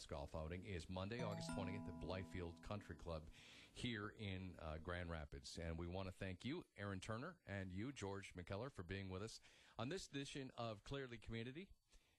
golf outing is Monday, August 20th at Blythefield Country Club here in Grand Rapids. And we want to thank you, Aaron Turner, and you, George McKellar, for being with us on this edition of Clearly Community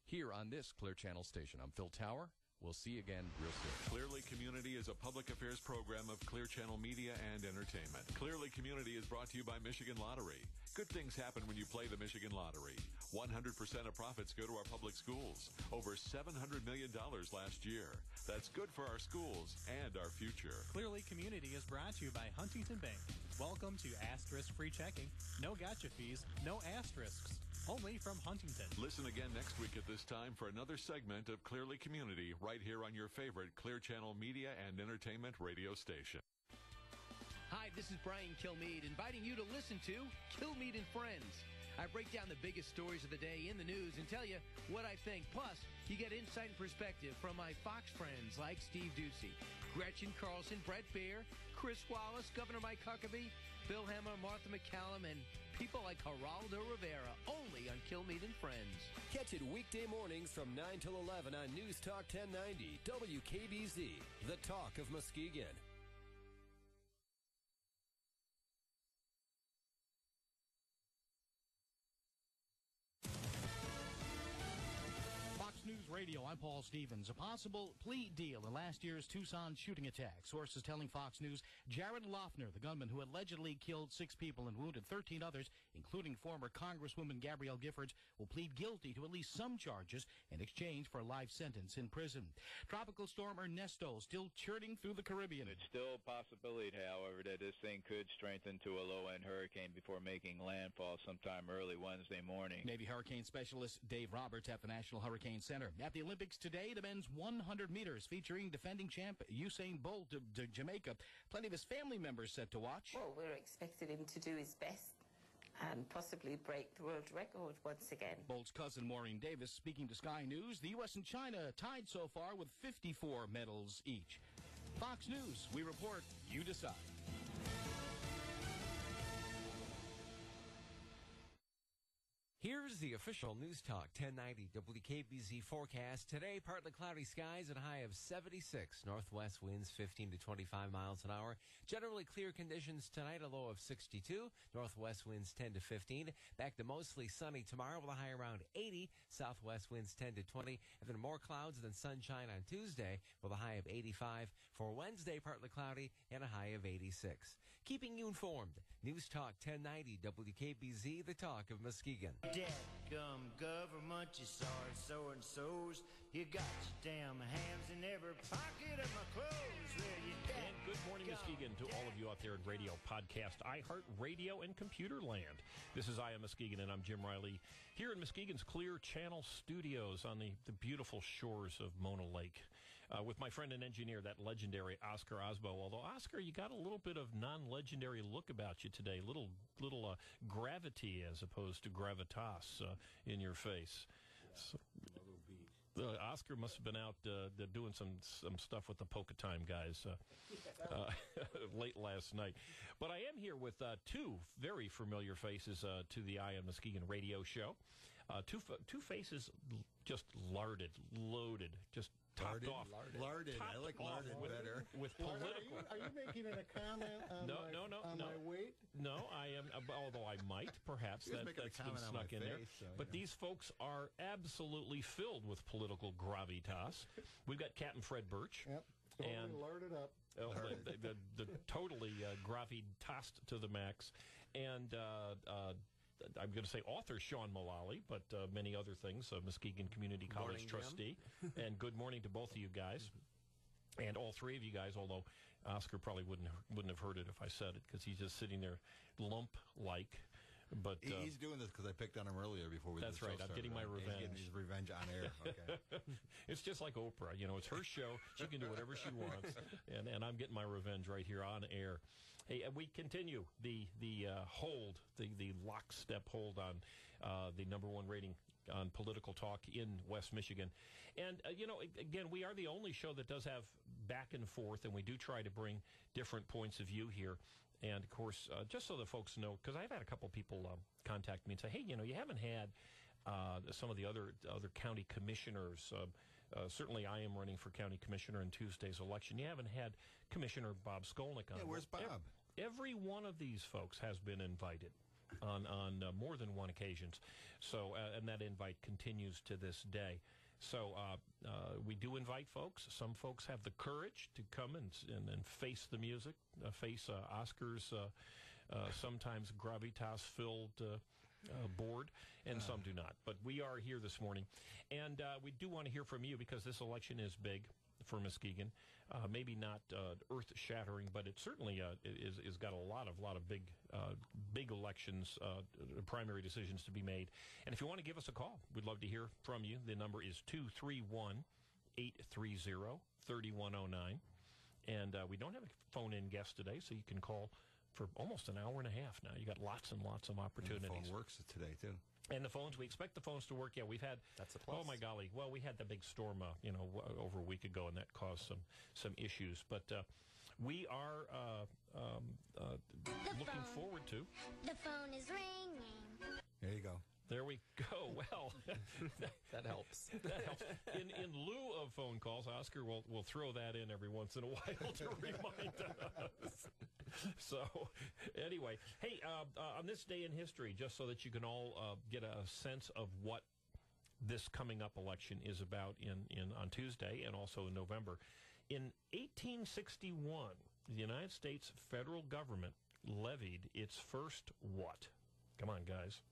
here on this Clear Channel station. I'm Phil Tower. We'll see you again real soon. Clearly Community is a public affairs program of Clear Channel Media and Entertainment. Clearly Community is brought to you by Michigan Lottery. Good things happen when you play the Michigan Lottery. 100% of profits go to our public schools. Over $700 million last year. That's good for our schools and our future. Clearly Community is brought to you by Huntington Bank. Welcome to Asterisk-Free Checking. No gotcha fees, no asterisks. Only from Huntington. Listen again next week at this time for another segment of Clearly Community right here on your favorite Clear Channel Media and Entertainment radio station. Hi, this is Brian Kilmeade, inviting you to listen to Kilmeade and Friends. I break down the biggest stories of the day in the news and tell you what I think. Plus, you get insight and perspective from my Fox friends like Steve Ducey, Gretchen Carlson, Brett Baer, Chris Wallace, Governor Mike Huckabee, Bill Hemmer, Martha McCallum, and people like Geraldo Rivera, only on Kilmeade and Friends. Catch it weekday mornings from 9 till 11 on News Talk 1090, WKBZ, the talk of Muskegon. Fox News Radio, I'm Paul Stevens. A possible plea deal in last year's Tucson shooting attack. Sources telling Fox News Jared Loeffner, the gunman who allegedly killed 6 people and wounded 13 others, including former Congresswoman Gabrielle Giffords, will plead guilty to at least some charges in exchange for a life sentence in prison. Tropical storm Ernesto still churning through the Caribbean. It's still a possibility, however, that this thing could strengthen to a low-end hurricane before making landfall sometime early Wednesday morning. Navy hurricane specialist Dave Roberts at the National Hurricane Center. At the Olympics today, the men's 100 meters featuring defending champ Usain Bolt of Jamaica. Plenty of his family members set to watch. Well, we're expecting him to do his best and possibly break the world record once again. Bolt's cousin Maureen Davis speaking to Sky News. The U.S. and China tied so far with 54 medals each. Fox News, we report, you decide. Here's the official News Talk 1090 WKBZ forecast. Today, partly cloudy skies and a high of 76. Northwest winds 15 to 25 miles an hour. Generally clear conditions tonight, a low of 62. Northwest winds 10 to 15. Back to mostly sunny tomorrow with a high around 80. Southwest winds 10 to 20. And then more clouds than sunshine on Tuesday with a high of 85. For Wednesday, partly cloudy and a high of 86. Keeping you informed, News Talk 1090 WKBZ, the talk of Muskegon. Dadgum government, you saw it so-and-so's. You got your damn hands in every pocket of my clothes. Well, you and good morning, Muskegon, to all of you out there in radio, podcast, iHeart Radio, and computer land. This is EyeOnMuskegon, and I'm Jim Riley here in Muskegon's Clear Channel studios on the beautiful shores of Mona Lake with my friend and engineer, that legendary Oscar Osbo. Although, Oscar, you got a little bit of non-legendary look about you today, little gravity as opposed to gravitas in your face. So, Oscar must have been out doing some stuff with the Polka Time guys late last night. But I am here with 2 very familiar faces to the EyeOnMuskegon radio show. Two faces just loaded, just topped off. Larded. I like larded better. With political. Are you making a comment on my weight? No, I am. Although I might, perhaps that's been snuck in there. So, but these folks are absolutely filled with political gravitas. We've got Captain Fred Birch. Yep. Totally larded up. The totally gravitas to the max, and I'm going to say author Sean Mullally, but many other things, Muskegon Community College trustee. And good morning to both of you guys. And all 3 of you guys, although Oscar probably wouldn't have heard it if I said it, because he's just sitting there lump-like. But he's doing this because I picked on him earlier before we. That's right. I'm getting my revenge. He's getting his revenge on air. Okay. It's just like Oprah. You know, it's her show. She can do whatever she wants, and I'm getting my revenge right here on air. Hey, and we continue the hold, the lockstep hold on the #1 rating on political talk in West Michigan. And, again, we are the only show that does have back and forth, and we do try to bring different points of view here. And, of course, just so the folks know, because I've had a couple people contact me and say, hey, you haven't had some of the other county commissioners certainly I am running for county commissioner in Tuesday's election. You haven't had Commissioner Bob Skolnick on. Yeah, where's Bob? Every one of these folks has been invited on more than one occasions. So, and that invite continues to this day. So we do invite folks. Some folks have the courage to come and face the music, face Oscar's sometimes gravitas-filled board, and some do not. But we are here this morning, and we do want to hear from you because this election is big for Muskegon. Maybe not earth-shattering, but it certainly is got a lot of big elections, primary decisions to be made. And if you want to give us a call, we'd love to hear from you. The number is 231-830-3109. And we don't have a phone-in guest today, so you can call for almost an hour and a half now. You got lots and lots of opportunities. And the phone works today, too. And the phones, we expect the phones to work. Yeah, we've had. That's a plus. Oh my golly! Well, we had the big storm, over a week ago, and that caused some issues. But we are looking forward to. The phone is ringing. There you go. There we go. Well, that helps. That helps. In lieu of phone calls, Oscar will throw that in every once in a while to remind us. So, anyway, hey, on this day in history, just so that you can all get a sense of what this coming up election is about on Tuesday and also in November. In 1861, the United States federal government levied its first what? Come on, guys.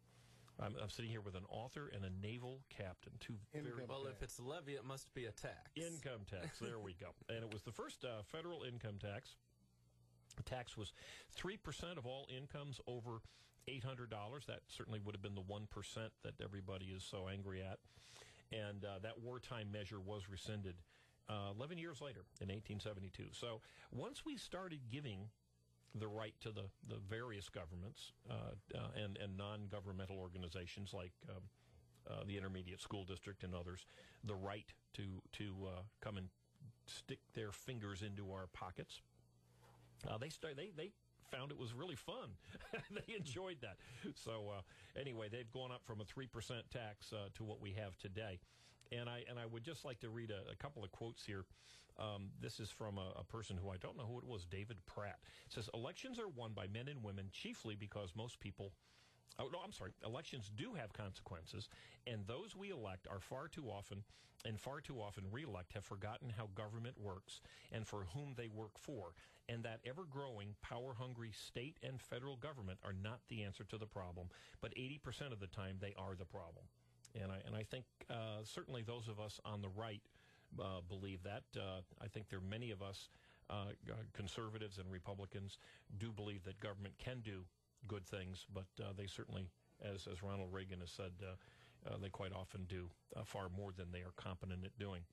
I'm sitting here with an author and a naval captain. Well, if it's a levy, it must be a tax. Income tax. There we go. And it was the first federal income tax. The tax was 3% of all incomes over $800. That certainly would have been the 1% that everybody is so angry at. And that wartime measure was rescinded 11 years later in 1872. So once we started giving the right to the various governments and non-governmental organizations like the Intermediate School District and others, the right to come and stick their fingers into our pockets. They found it was really fun. They enjoyed that. So anyway, they've gone up from a 3% tax to what we have today. And I would just like to read a couple of quotes here. This is from a person who I don't know who it was, David Pratt. It says, elections are won by men and women chiefly because most people... Oh, no, I'm sorry. Elections do have consequences, and those we elect are far too often re-elect have forgotten how government works and for whom they work for, and that ever-growing, power-hungry state and federal government are not the answer to the problem, but 80% of the time they are the problem. And I think certainly those of us on the right believe that. I think there are many of us, conservatives and Republicans, do believe that government can do good things, but they certainly, as Ronald Reagan has said, they quite often do far more than they are competent at doing.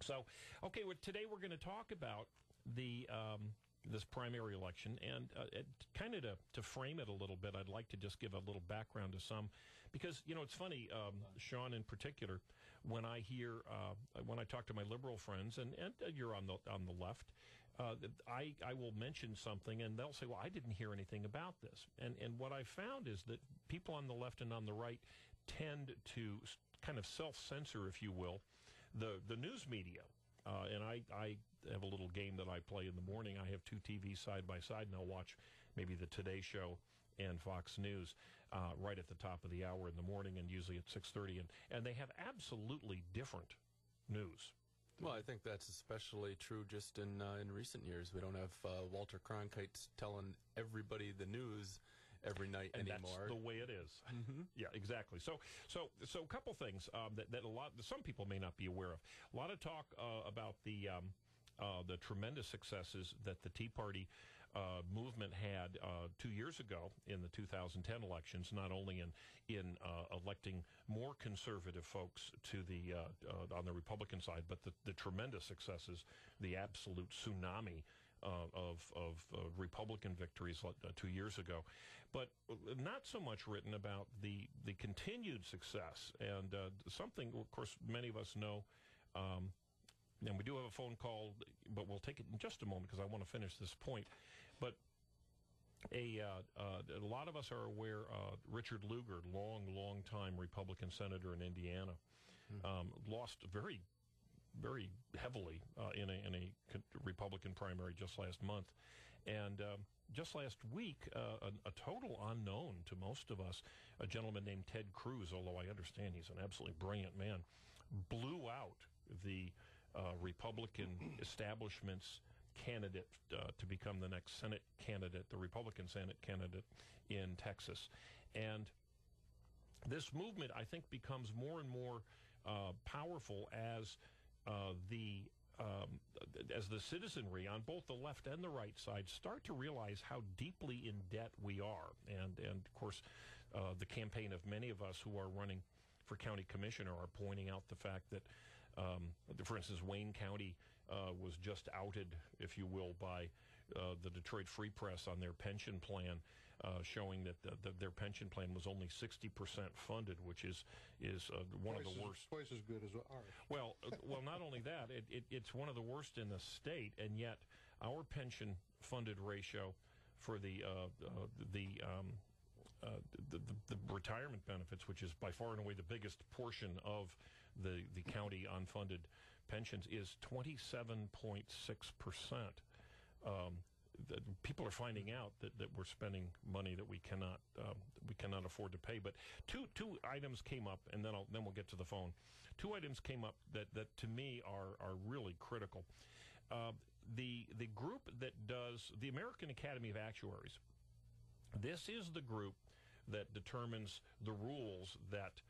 So, okay, today we're going to talk about this primary election, and kind of to frame it a little bit, I'd like to just give a little background to some, because, it's funny, Sean in particular, when I talk to my liberal friends, and you're on the left, I will mention something, and they'll say, well, I didn't hear anything about this. And what I found is that people on the left and on the right tend to kind of self-censor, if you will, the news media. And I have a little game that I play in the morning. I have two TVs side by side, and I'll watch maybe the Today Show and Fox News right at the top of the hour in the morning, and usually at 6:30. And they have absolutely different news. Well, I think that's especially true just in recent years. We don't have Walter Cronkite telling everybody the news every night anymore. That's the way it is. Mm-hmm. Yeah, exactly. So a couple things that some people may not be aware of. A lot of talk about the tremendous successes that the Tea Party movement had 2 years ago in the 2010 elections, not only in electing more conservative folks to the on the Republican side, but the tremendous successes, the absolute tsunami of Republican victories 2 years ago, but not so much written about the continued success. And something, of course, many of us know, and we do have a phone call, but we'll take it in just a moment because I want to finish this point. But a lot of us are aware Richard Lugar, long time Republican senator in Indiana, lost very, very heavily in a Republican primary just last month. And just last week, a total unknown to most of us, a gentleman named Ted Cruz, although I understand he's an absolutely brilliant man, blew out the Republican establishment's candidate to become the next Senate candidate, the Republican Senate candidate in Texas. And this movement, I think, becomes more and more powerful as the citizenry on both the left and the right side start to realize how deeply in debt we are. And of course, the campaign of many of us who are running for county commissioner are pointing out the fact that, for instance, Wayne County was just outed, if you will, by the Detroit Free Press on their pension plan, showing that their pension plan was only 60% funded, which is one of the worst. Twice as good as ours. Well, not only that, it's one of the worst in the state, and yet our pension funded ratio for the retirement benefits, which is by far and away the biggest portion of the county unfunded pensions, is 27.6%. People are finding out that we're spending money that we cannot afford to pay. But two items came up, and then we'll get to the phone. Two items came up that to me are really critical. The group that does the American Academy of Actuaries. This is the group that determines the rules that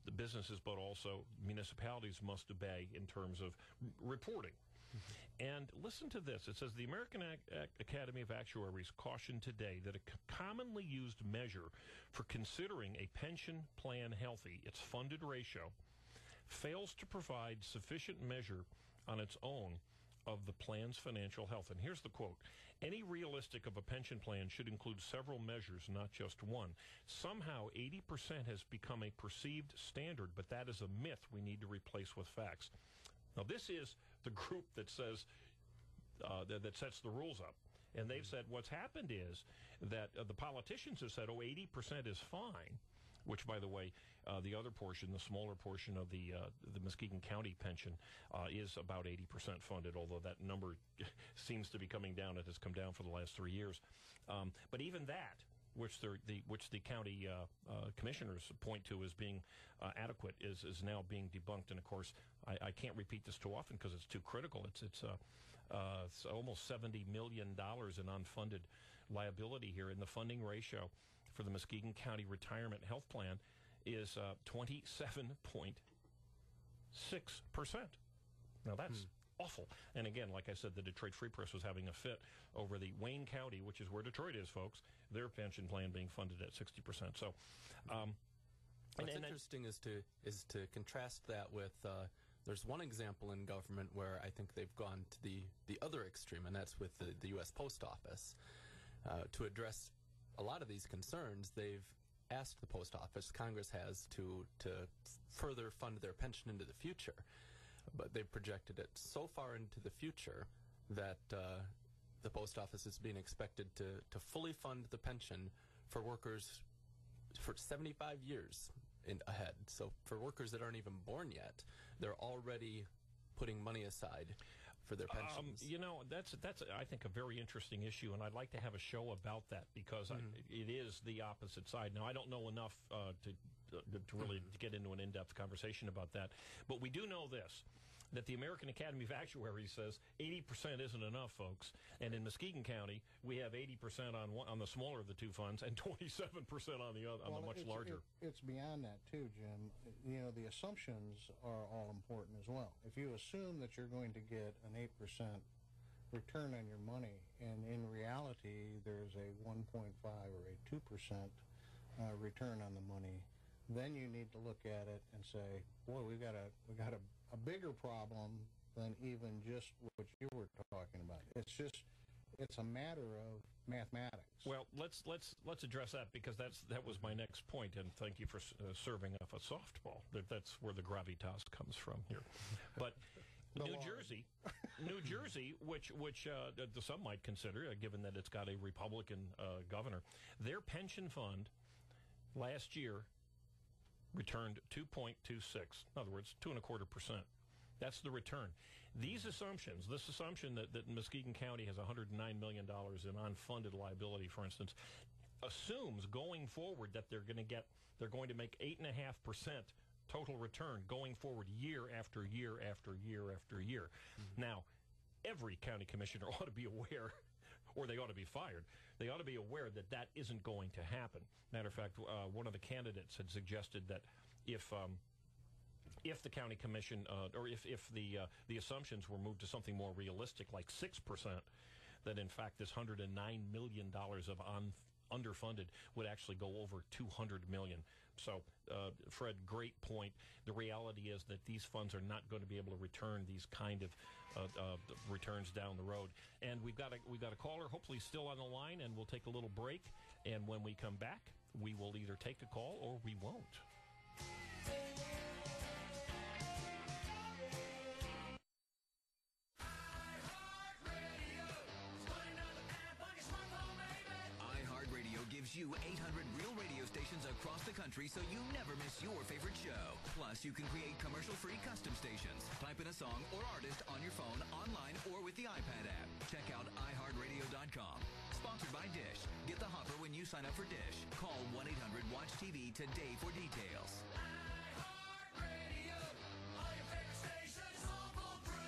the businesses, but also municipalities, must obey in terms of reporting. And listen to this. It says, the American Academy of Actuaries cautioned today that a commonly used measure for considering a pension plan healthy, its funded ratio, fails to provide sufficient measure on its own of the plan's financial health. And here's the quote. Any realistic of a pension plan should include several measures, not just one. Somehow 80% has become a perceived standard, but that is a myth we need to replace with facts. Now, this is the group that says that sets the rules up. And they've said what's happened is that the politicians have said, 80% is fine, which, by the way, the other portion, the smaller portion of the Muskegon County pension is about 80% funded, although that number seems to be coming down. It has come down for the last 3 years. But even that, which the county commissioners point to as being adequate, is now being debunked. And of course, I can't repeat this too often because it's too critical. It's almost $70 million in unfunded liability here, and the funding ratio for the Muskegon County Retirement Health Plan is 27.6%. Now that's awful. And again, like I said, the Detroit Free Press was having a fit over the Wayne County, which is where Detroit is, folks, their pension plan being funded at 60%. So, what's interesting is to contrast that with there's one example in government where I think they've gone to the other extreme, and that's with the U.S. Post Office. To address a lot of these concerns, they've asked the Post Office, Congress has, to further fund their pension into the future. But they've projected it so far into the future that the Post Office is being expected to fully fund the pension for workers for 75 years ahead. So for workers that aren't even born yet, they're already putting money aside for their pensions. That's I think a very interesting issue, and I'd like to have a show about that because it is the opposite side. Now, I don't know enough to really get into an in-depth conversation about that, but we do know this, that the American Academy of Actuaries says 80% isn't enough, folks. And in Muskegon County, we have 80% on the smaller of the two funds and 27% on the much larger. It's beyond that too, Jim. The assumptions are all important as well. If you assume that you're going to get an 8% return on your money, and in reality there's a 1.5 or a 2% return on the money, then you need to look at it and say, boy, we got a bigger problem than even just what you were talking about. It's a matter of mathematics. Well, let's address that, because that was my next point, and thank you for serving up a softball. That's where the gravitas comes from here. But New Jersey, which some might consider, given that it's got a Republican governor, their pension fund last year returned 2.26. In other words, 2.25%. That's the return. These assumptions, this assumption that Muskegon County has $109 million in unfunded liability, for instance, assumes going forward that they're going to make 8.5% total return going forward year after year after year after year. Now, every county commissioner ought to be aware, or they ought to be fired. They ought to be aware that that isn't going to happen. Matter of fact, one of the candidates had suggested that if the county commission, or if the assumptions were moved to something more realistic, like 6%, that in fact this $109 million of underfunded would actually go over $200 million. So, Fred, great point. The reality is that these funds are not going to be able to return these kind of returns down the road. And we've got a caller, hopefully still on the line, and we'll take a little break. And when we come back, we will either take a call or we won't. You 800 real radio stations across the country so you never miss your favorite show. Plus, you can create commercial-free custom stations. Type in a song or artist on your phone, online, or with the iPad app. Check out iHeartRadio.com. Sponsored by Dish. Get the hopper when you sign up for Dish. Call 1-800-WATCH-TV today for details. iHeartRadio. All your favorite stations, all for free.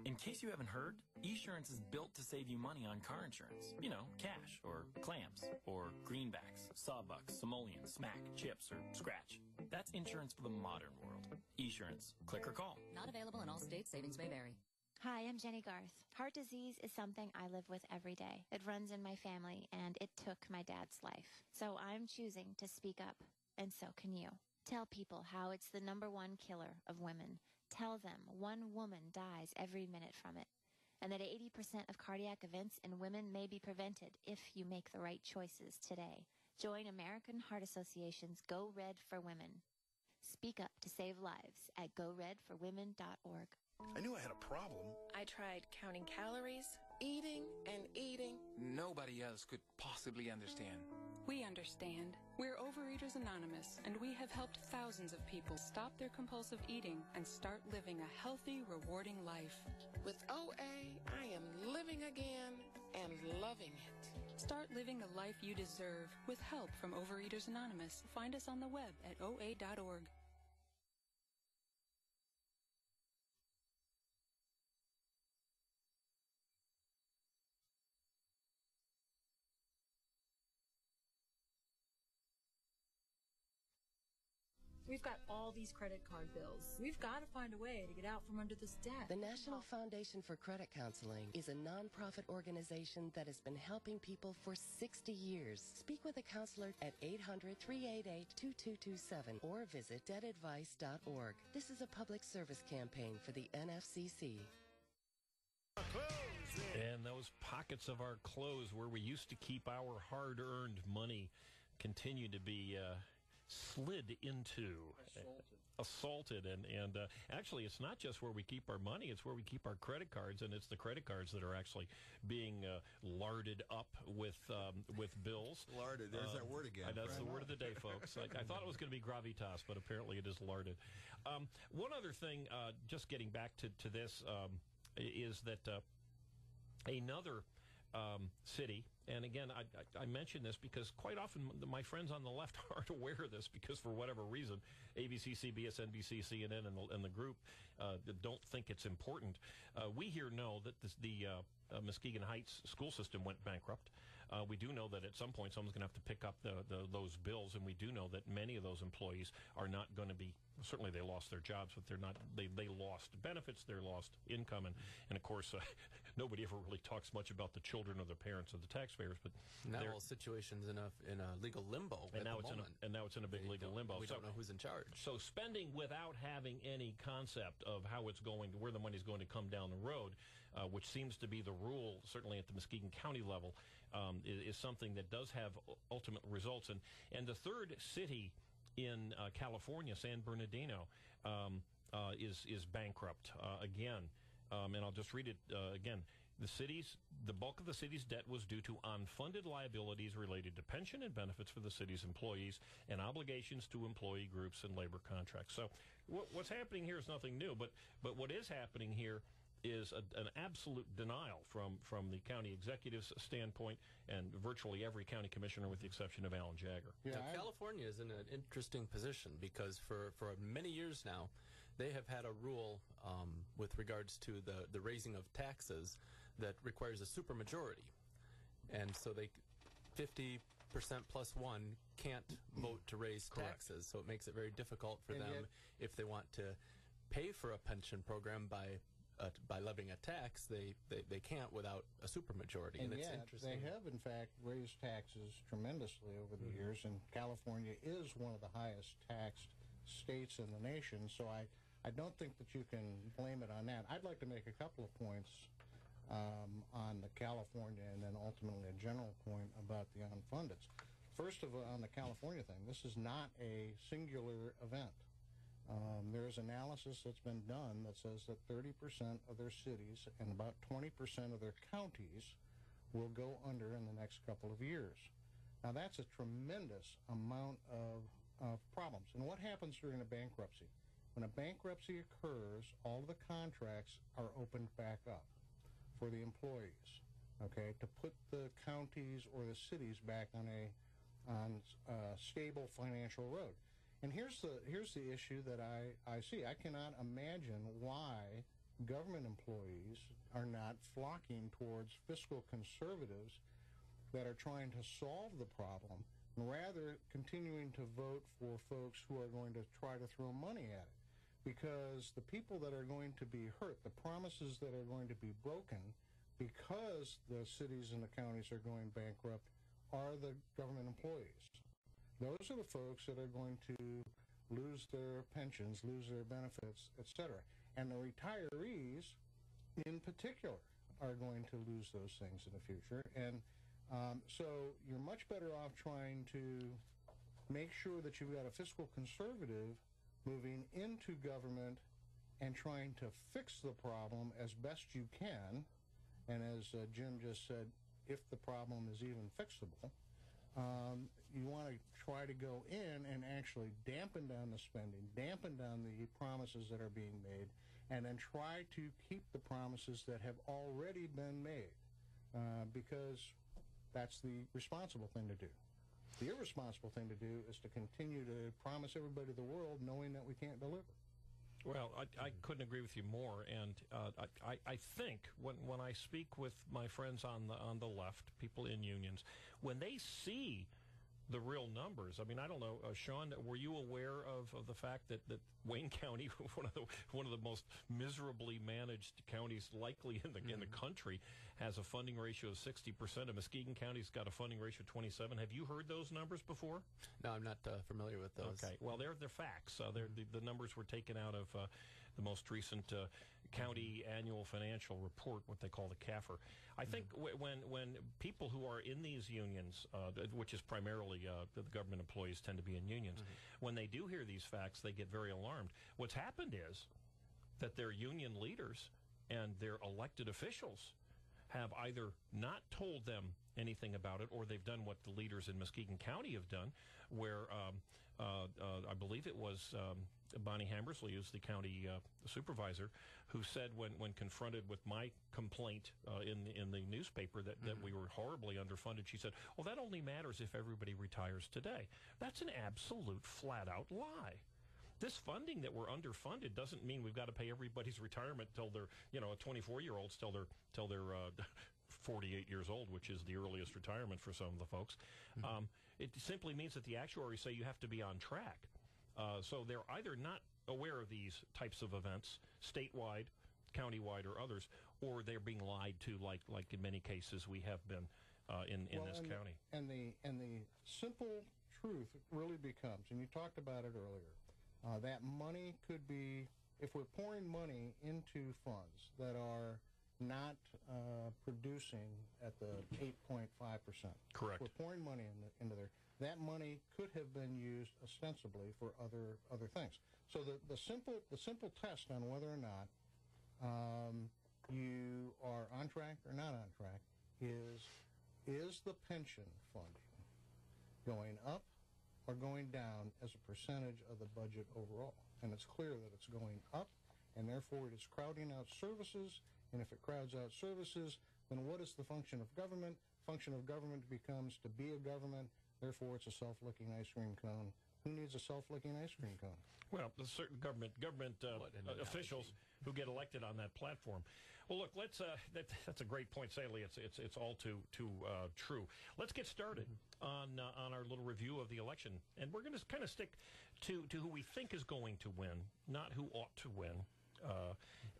In case you haven't heard, Esurance is built to save you money on car insurance. You know, cash, or clams, or greenbacks, sawbucks, simoleons, smack, chips, or scratch. That's insurance for the modern world. Esurance. Click or call. Not available in all states. Savings may vary. Hi, I'm Jenny Garth. Heart disease is something I live with every day. It runs in my family, and it took my dad's life. So I'm choosing to speak up, and so can you. Tell people how it's the #1 killer of women. Tell them one woman dies every minute from it, and that 80% of cardiac events in women may be prevented if you make the right choices today. Join American Heart Association's Go Red for Women. Speak up to save lives at goredforwomen.org. I knew I had a problem. I tried counting calories, eating and eating. Nobody else could possibly understand. We understand. We're Overeaters Anonymous, and we have helped thousands of people stop their compulsive eating and start living a healthy, rewarding life. With OA, I am living again and loving it. Start living the life you deserve with help from Overeaters Anonymous. Find us on the web at oa.org. We've got all these credit card bills. We've got to find a way to get out from under this debt. The National Foundation for Credit Counseling is a nonprofit organization that has been helping people for 60 years. Speak with a counselor at 800-388-2227 or visit debtadvice.org. This is a public service campaign for the NFCC. And those pockets of our clothes where we used to keep our hard-earned money continue to be slid into, assaulted, and actually it's not just where we keep our money, it's where we keep our credit cards, and it's the credit cards that are actually being larded up with bills. Larded, there's that word again. That's the word of the day, folks. I thought it was going to be gravitas, but apparently it is larded. One other thing, just getting back to this, is that another city, and again, I mention this because quite often my friends on the left aren't aware of this because for whatever reason, ABC, CBS, NBC, CNN, and the group don't think it's important. We here know that the Muskegon Heights school system went bankrupt. We do know that at some point someone's going to have to pick up those bills, and we do know that many of those employees are not going to be, certainly they lost their jobs, but they lost benefits, they lost income, and of course, nobody ever really talks much about the children or the parents or the taxpayers, but now the whole situation's in a legal limbo and now it's in a big legal limbo. We don't know who's in charge. So spending without having any concept of how it's going, where the money's going to come down the road, which seems to be the rule, certainly at the Muskegon County level, is something that does have ultimate results. And the third city in California, San Bernardino, is bankrupt again. And I'll just read it again. the bulk of the city's debt was due to unfunded liabilities related to pension and benefits for the city's employees and obligations to employee groups and labor contracts. So what's happening here is nothing new, but what is happening here is an absolute denial from the county executive's standpoint and virtually every county commissioner with the exception of Alan Jagger. Yeah, California is in an interesting position because for many years now, they have had a rule with regards to the raising of taxes that requires a supermajority. And so 50% plus one can't vote to raise taxes. So it makes it very difficult for them if they want to pay for a pension program by levying a tax, they can't without a supermajority. And it's yet, interesting. they have, in fact, raised taxes tremendously over the years, and California is one of the highest taxed states in the nation, so I don't think that you can blame it on that. I'd like to make a couple of points on the California and then ultimately a general point about the unfunded. First of all, on the California thing, this is not a singular event. There's analysis that's been done that says that 30% of their cities and about 20% of their counties will go under in the next couple of years. Now, that's a tremendous amount of problems. And what happens during a bankruptcy? When a bankruptcy occurs, all of the contracts are opened back up for the employees, okay, to put the counties or the cities back on a stable financial road. And here's the issue that I see. I cannot imagine why government employees are not flocking towards fiscal conservatives that are trying to solve the problem, and rather continuing to vote for folks who are going to try to throw money at it. Because the people that are going to be hurt, the promises that are going to be broken because the cities and the counties are going bankrupt are the government employees. Those are the folks that are going to lose their pensions, lose their benefits, etc. And the retirees, in particular, are going to lose those things in the future. And so you're much better off trying to make sure that you've got a fiscal conservative moving into government and trying to fix the problem as best you can. And as Jim just said, if the problem is even fixable, you want to try to go in and actually dampen down the spending, dampen down the promises that are being made, and then try to keep the promises that have already been made, because that's the responsible thing to do. The irresponsible thing to do is to continue to promise everybody the world knowing that we can't deliver. Well, I couldn't agree with you more, and I think when I speak with my friends on the left, people in unions, when they see the real numbers, I mean, I don't know, Sean, were you aware of the fact that Wayne County, one of the most miserably managed counties likely in the country, has a funding ratio of 60%, and Muskegon County's got a funding ratio of 27%. Have you heard those numbers before? No, I'm not familiar with those. Okay, well, they're facts. The numbers were taken out of the most recent county annual financial report, what they call the CAFR. I think when people who are in these unions, which is primarily the government employees tend to be in unions, when they do hear these facts, they get very alarmed. What's happened is that their union leaders and their elected officials have either not told them anything about it, or they've done what the leaders in Muskegon County have done, where I believe it was Bonnie Hammersley, who's the county supervisor, who said when confronted with my complaint in the newspaper that we were horribly underfunded, she said, well, that only matters if everybody retires today. That's an absolute flat-out lie. This funding that we're underfunded doesn't mean we've got to pay everybody's retirement till they're, 24-year-olds till they're 48 years old, which is the earliest retirement for some of the folks. It simply means that the actuaries say you have to be on track. So they're either not aware of these types of events, statewide, countywide, or others, or they're being lied to, like in many cases we have been in this county. And the simple truth really becomes, and you talked about it earlier, that money could be, if we're pouring money into funds that are not producing at the 8.5%. Correct. We're pouring money into there. That money could have been used ostensibly for other things. So the simple test on whether or not you are on track or not on track is the pension funding going up or going down as a percentage of the budget overall? And it's clear that it's going up, and therefore it is crowding out services. And if it crowds out services, then what is the function of government? Function of government becomes to be a government. Therefore, it's a self-licking ice cream cone. Who needs a self-licking ice cream cone? Well, there's certain government officials who get elected on that platform. Well, look, let's. That's a great point, Sally. It's all too true. Let's get started on our little review of the election, and we're going to kind of stick to who we think is going to win, not who ought to win.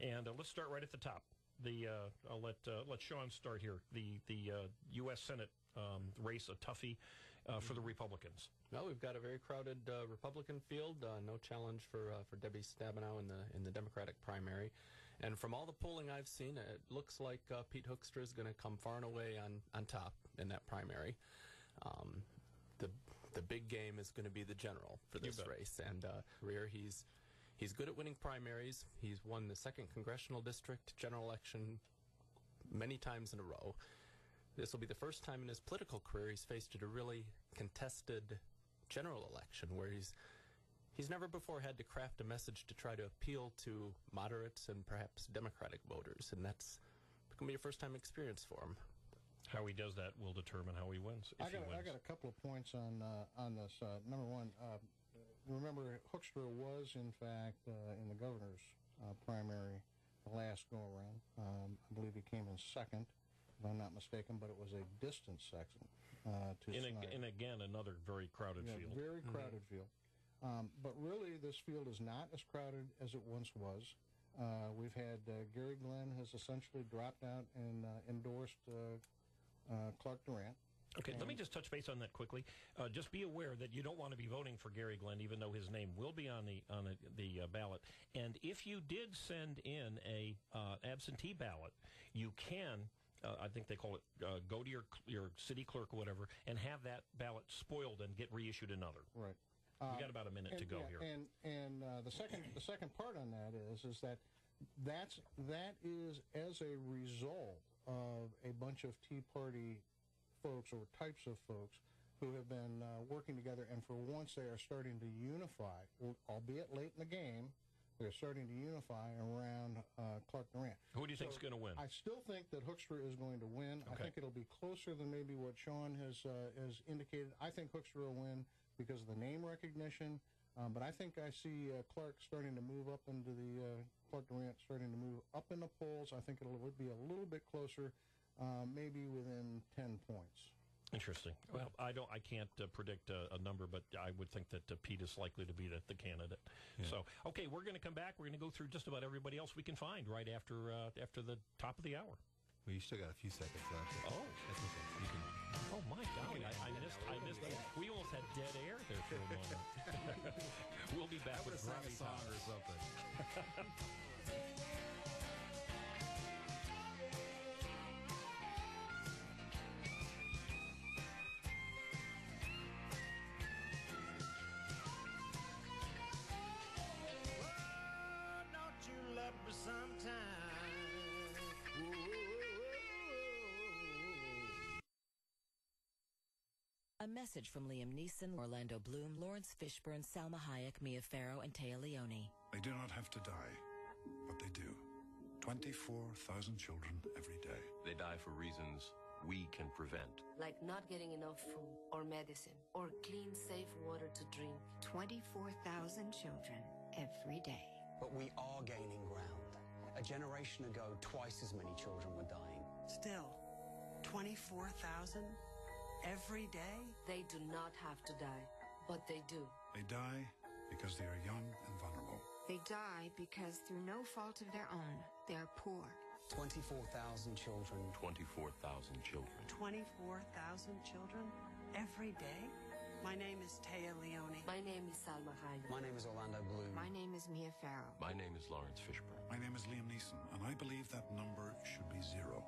And let's start right at the top. I'll let Sean start here. The U.S. Senate race, a toughie for the Republicans. Well, we've got a very crowded Republican field. No challenge for Debbie Stabenow in the Democratic primary. And from all the polling I've seen, it looks like Pete Hoekstra is going to come far and away on top in that primary. The big game is going to be the general for this race. And he's good at winning primaries. He's won the 2nd Congressional District general election many times in a row. This will be the first time in his political career he's faced a really contested general election where he's never before had to craft a message to try to appeal to moderates and perhaps Democratic voters, and that's going to be a first-time experience for him. How he does that will determine how he wins. I got a couple of points on this. Number one, remember Hoekstra was in fact in the governor's primary the last go-around. I believe he came in second, if I'm not mistaken, but it was a distant second to Snyder. And again, another very crowded field. Very crowded field. But really, this field is not as crowded as it once was. We've had Gary Glenn has essentially dropped out and endorsed Clark Durant. Okay, let me just touch base on that quickly. Just be aware that you don't want to be voting for Gary Glenn, even though his name will be on the ballot. And if you did send in a absentee ballot, you can. I think they call it go to your city clerk or whatever and have that ballot spoiled and get reissued another. Right. We got about a minute to go here. And the second part on that is that is as a result of a bunch of Tea Party folks or types of folks who have been working together, and for once they are starting to unify, albeit late in the game. They're starting to unify around Clark Durant. Who do you think is going to win? I still think that Hoekstra is going to win. Okay. I think it'll be closer than maybe what Sean has indicated. I think Hoekstra will win because of the name recognition. But I think I see Clark starting to move up into Clark Durant starting to move up in the polls. I think it would be a little bit closer, maybe within 10 points. Interesting. Well, I can't predict a number, but I would think that Pete is likely to be the candidate. Yeah. So, okay, we're going to come back. We're going to go through just about everybody else we can find right after the top of the hour. Well, you still got a few seconds left. Oh, that's okay. You can. Oh my golly! I missed. We almost had dead air there for a moment. We'll be back with a song or something. A message from Liam Neeson, Orlando Bloom, Lawrence Fishburne, Salma Hayek, Mia Farrow, and Téa Leoni. They do not have to die, but they do. 24,000 children every day. They die for reasons we can prevent. Like not getting enough food or medicine or clean, safe water to drink. 24,000 children every day. But we are gaining ground. A generation ago, twice as many children were dying. Still, 24,000 every day? They do not have to die, but they do. They die because they are young and vulnerable. They die because through no fault of their own, they are poor. 24,000 children. 24,000 children. 24,000 children every day? My name is Téa Leoni. My name is Salma Hayek. My name is Orlando Bloom. My name is Mia Farrow. My name is Lawrence Fishburne. My name is Liam Neeson, and I believe that number should be 0.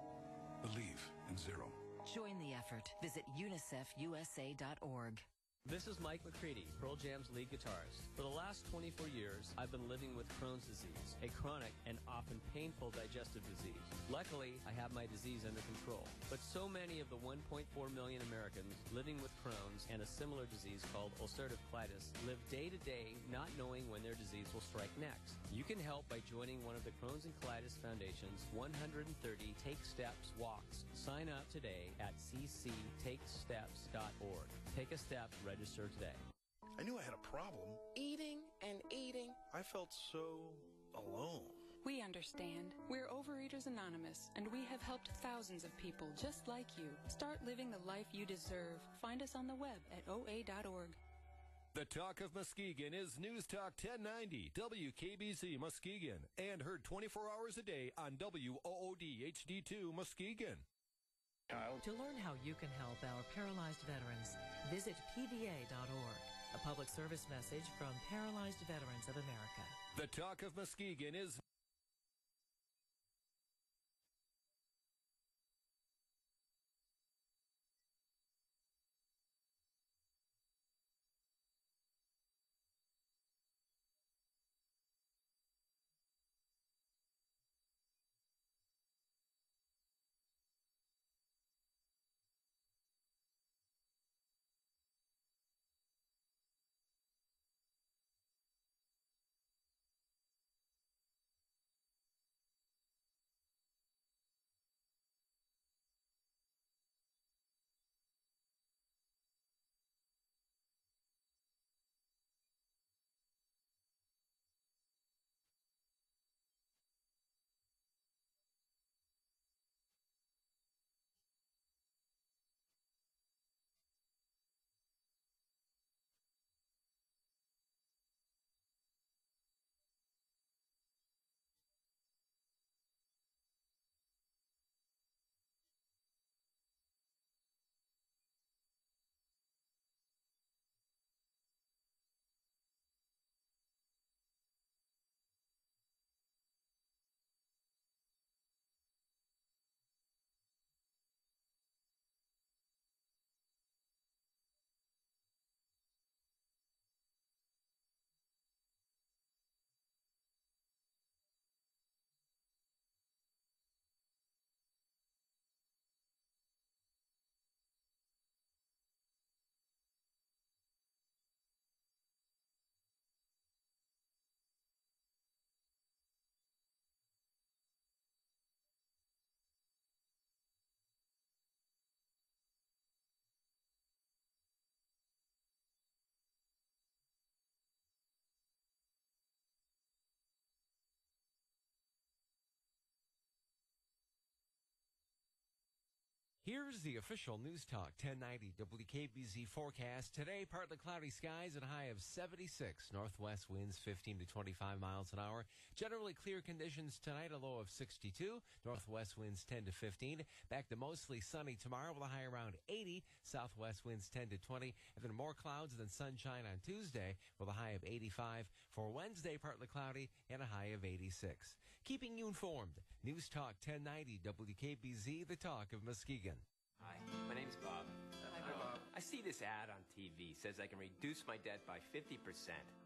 Believe in 0. Join the effort. Visit unicefusa.org. This is Mike McCready, Pearl Jam's lead guitarist. For the last 24 years, I've been living with Crohn's disease, a chronic and often painful digestive disease. Luckily, I have my disease under control. But so many of the 1.4 million Americans living with Crohn's and a similar disease called ulcerative colitis live day to day not knowing when their disease will strike next. You can help by joining one of the Crohn's and Colitis Foundation's 130 Take Steps walks. Sign up today at cctakesteps.org. Take a step, register today. I knew I had a problem. Eating and eating. I felt so alone. We understand. We're Overeaters Anonymous, and we have helped thousands of people just like you. Start living the life you deserve. Find us on the web at oa.org. The Talk of Muskegon is News Talk 1090, WKBZ Muskegon, and heard 24 hours a day on WOOD HD2 Muskegon. To learn how you can help our paralyzed veterans, visit pva.org. A public service message from Paralyzed Veterans of America. The Talk of Muskegon is... Here's the official News Talk 1090 WKBZ forecast. Today, partly cloudy skies and a high of 76. Northwest winds 15 to 25 miles an hour. Generally clear conditions tonight, a low of 62. Northwest winds 10 to 15. Back to mostly sunny tomorrow with a high around 80. Southwest winds 10 to 20. And then more clouds than sunshine on Tuesday with a high of 85. For Wednesday, partly cloudy and a high of 86. Keeping you informed, News Talk 1090 WKBZ, the talk of Muskegon. Hi, my name's Bob. Hi, Bob. I see this ad on TV. Says I can reduce my debt by 50%.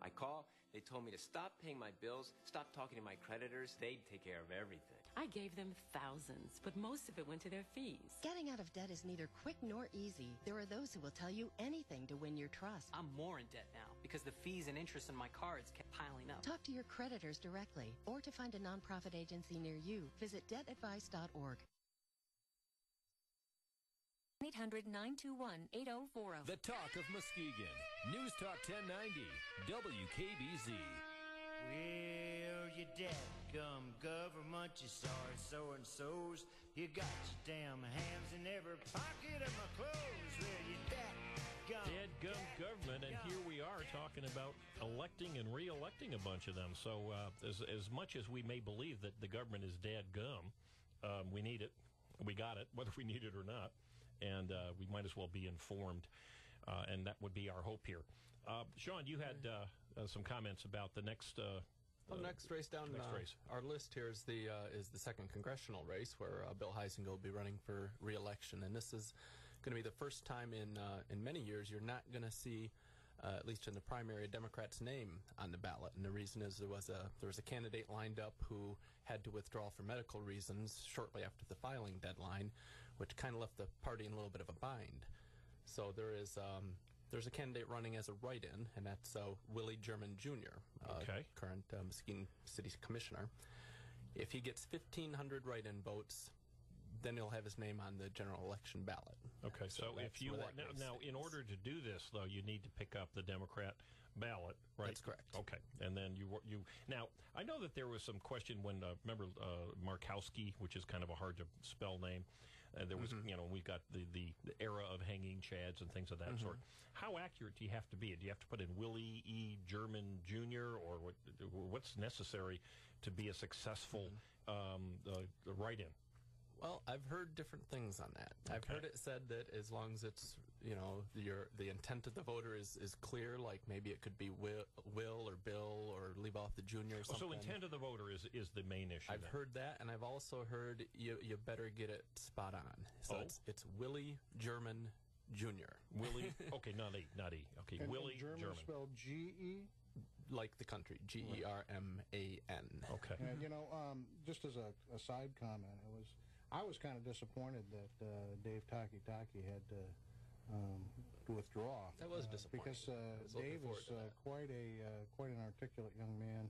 I call. They told me to stop paying my bills, stop talking to my creditors. They'd take care of everything. I gave them thousands, but most of it went to their fees. Getting out of debt is neither quick nor easy. There are those who will tell you anything to win your trust. I'm more in debt now because the fees and interest on my cards kept piling up. Talk to your creditors directly, or to find a nonprofit agency near you, visit debtadvice.org. 800-921-8040. The Talk of Muskegon. News Talk 1090 WKBZ. Well, you dadgum government, you sorry so-and-sos. You got your damn hands in every pocket of my clothes. Well, you dadgum government, and here we are talking about electing and re-electing a bunch of them. So as much as we may believe that the government is dadgum, we need it. We got it, whether we need it or not. And we might as well be informed, and that would be our hope here. Sean, you had some comments about the next next race down. Our list here is the second congressional race where Bill Heisinger will be running for re-election, and this is going to be the first time in many years you're not going to see, at least in the primary, a Democrat's name on the ballot. And the reason is there was a candidate lined up who had to withdraw for medical reasons shortly after the filing deadline, which kind of left the party in a little bit of a bind. So there's a candidate running as a write-in, and that's Willie German Jr., current Muskegon City Commissioner. If he gets 1,500 write-in votes, then he'll have his name on the general election ballot. Okay, so if you want now, in order to do this, though, you need to pick up the Democrat ballot, right? That's correct. Okay, and then you now I know that there was some question when remember Markowski, which is kind of a hard to spell name. There was, we got the era of hanging chads and things of that sort. How accurate do you have to be? Do you have to put in Willie E. German Jr. or what's necessary to be a successful write-in? Well, I've heard different things on that. Okay. I've heard it said that as long as it's, the intent of the voter is clear, like maybe it could be Will or Bill or leave off the junior or something. So intent of the voter is the main issue. I've heard that, and I've also heard you better get it spot on. So it's Willie German Jr. Willie, okay, not E. Okay, and Willie German spelled G-E? Like the country, German. Okay. And, just as a side comment, I was kind of disappointed that Dave Taki had to withdraw. That was disappointing. Because Dave is quite an articulate young man,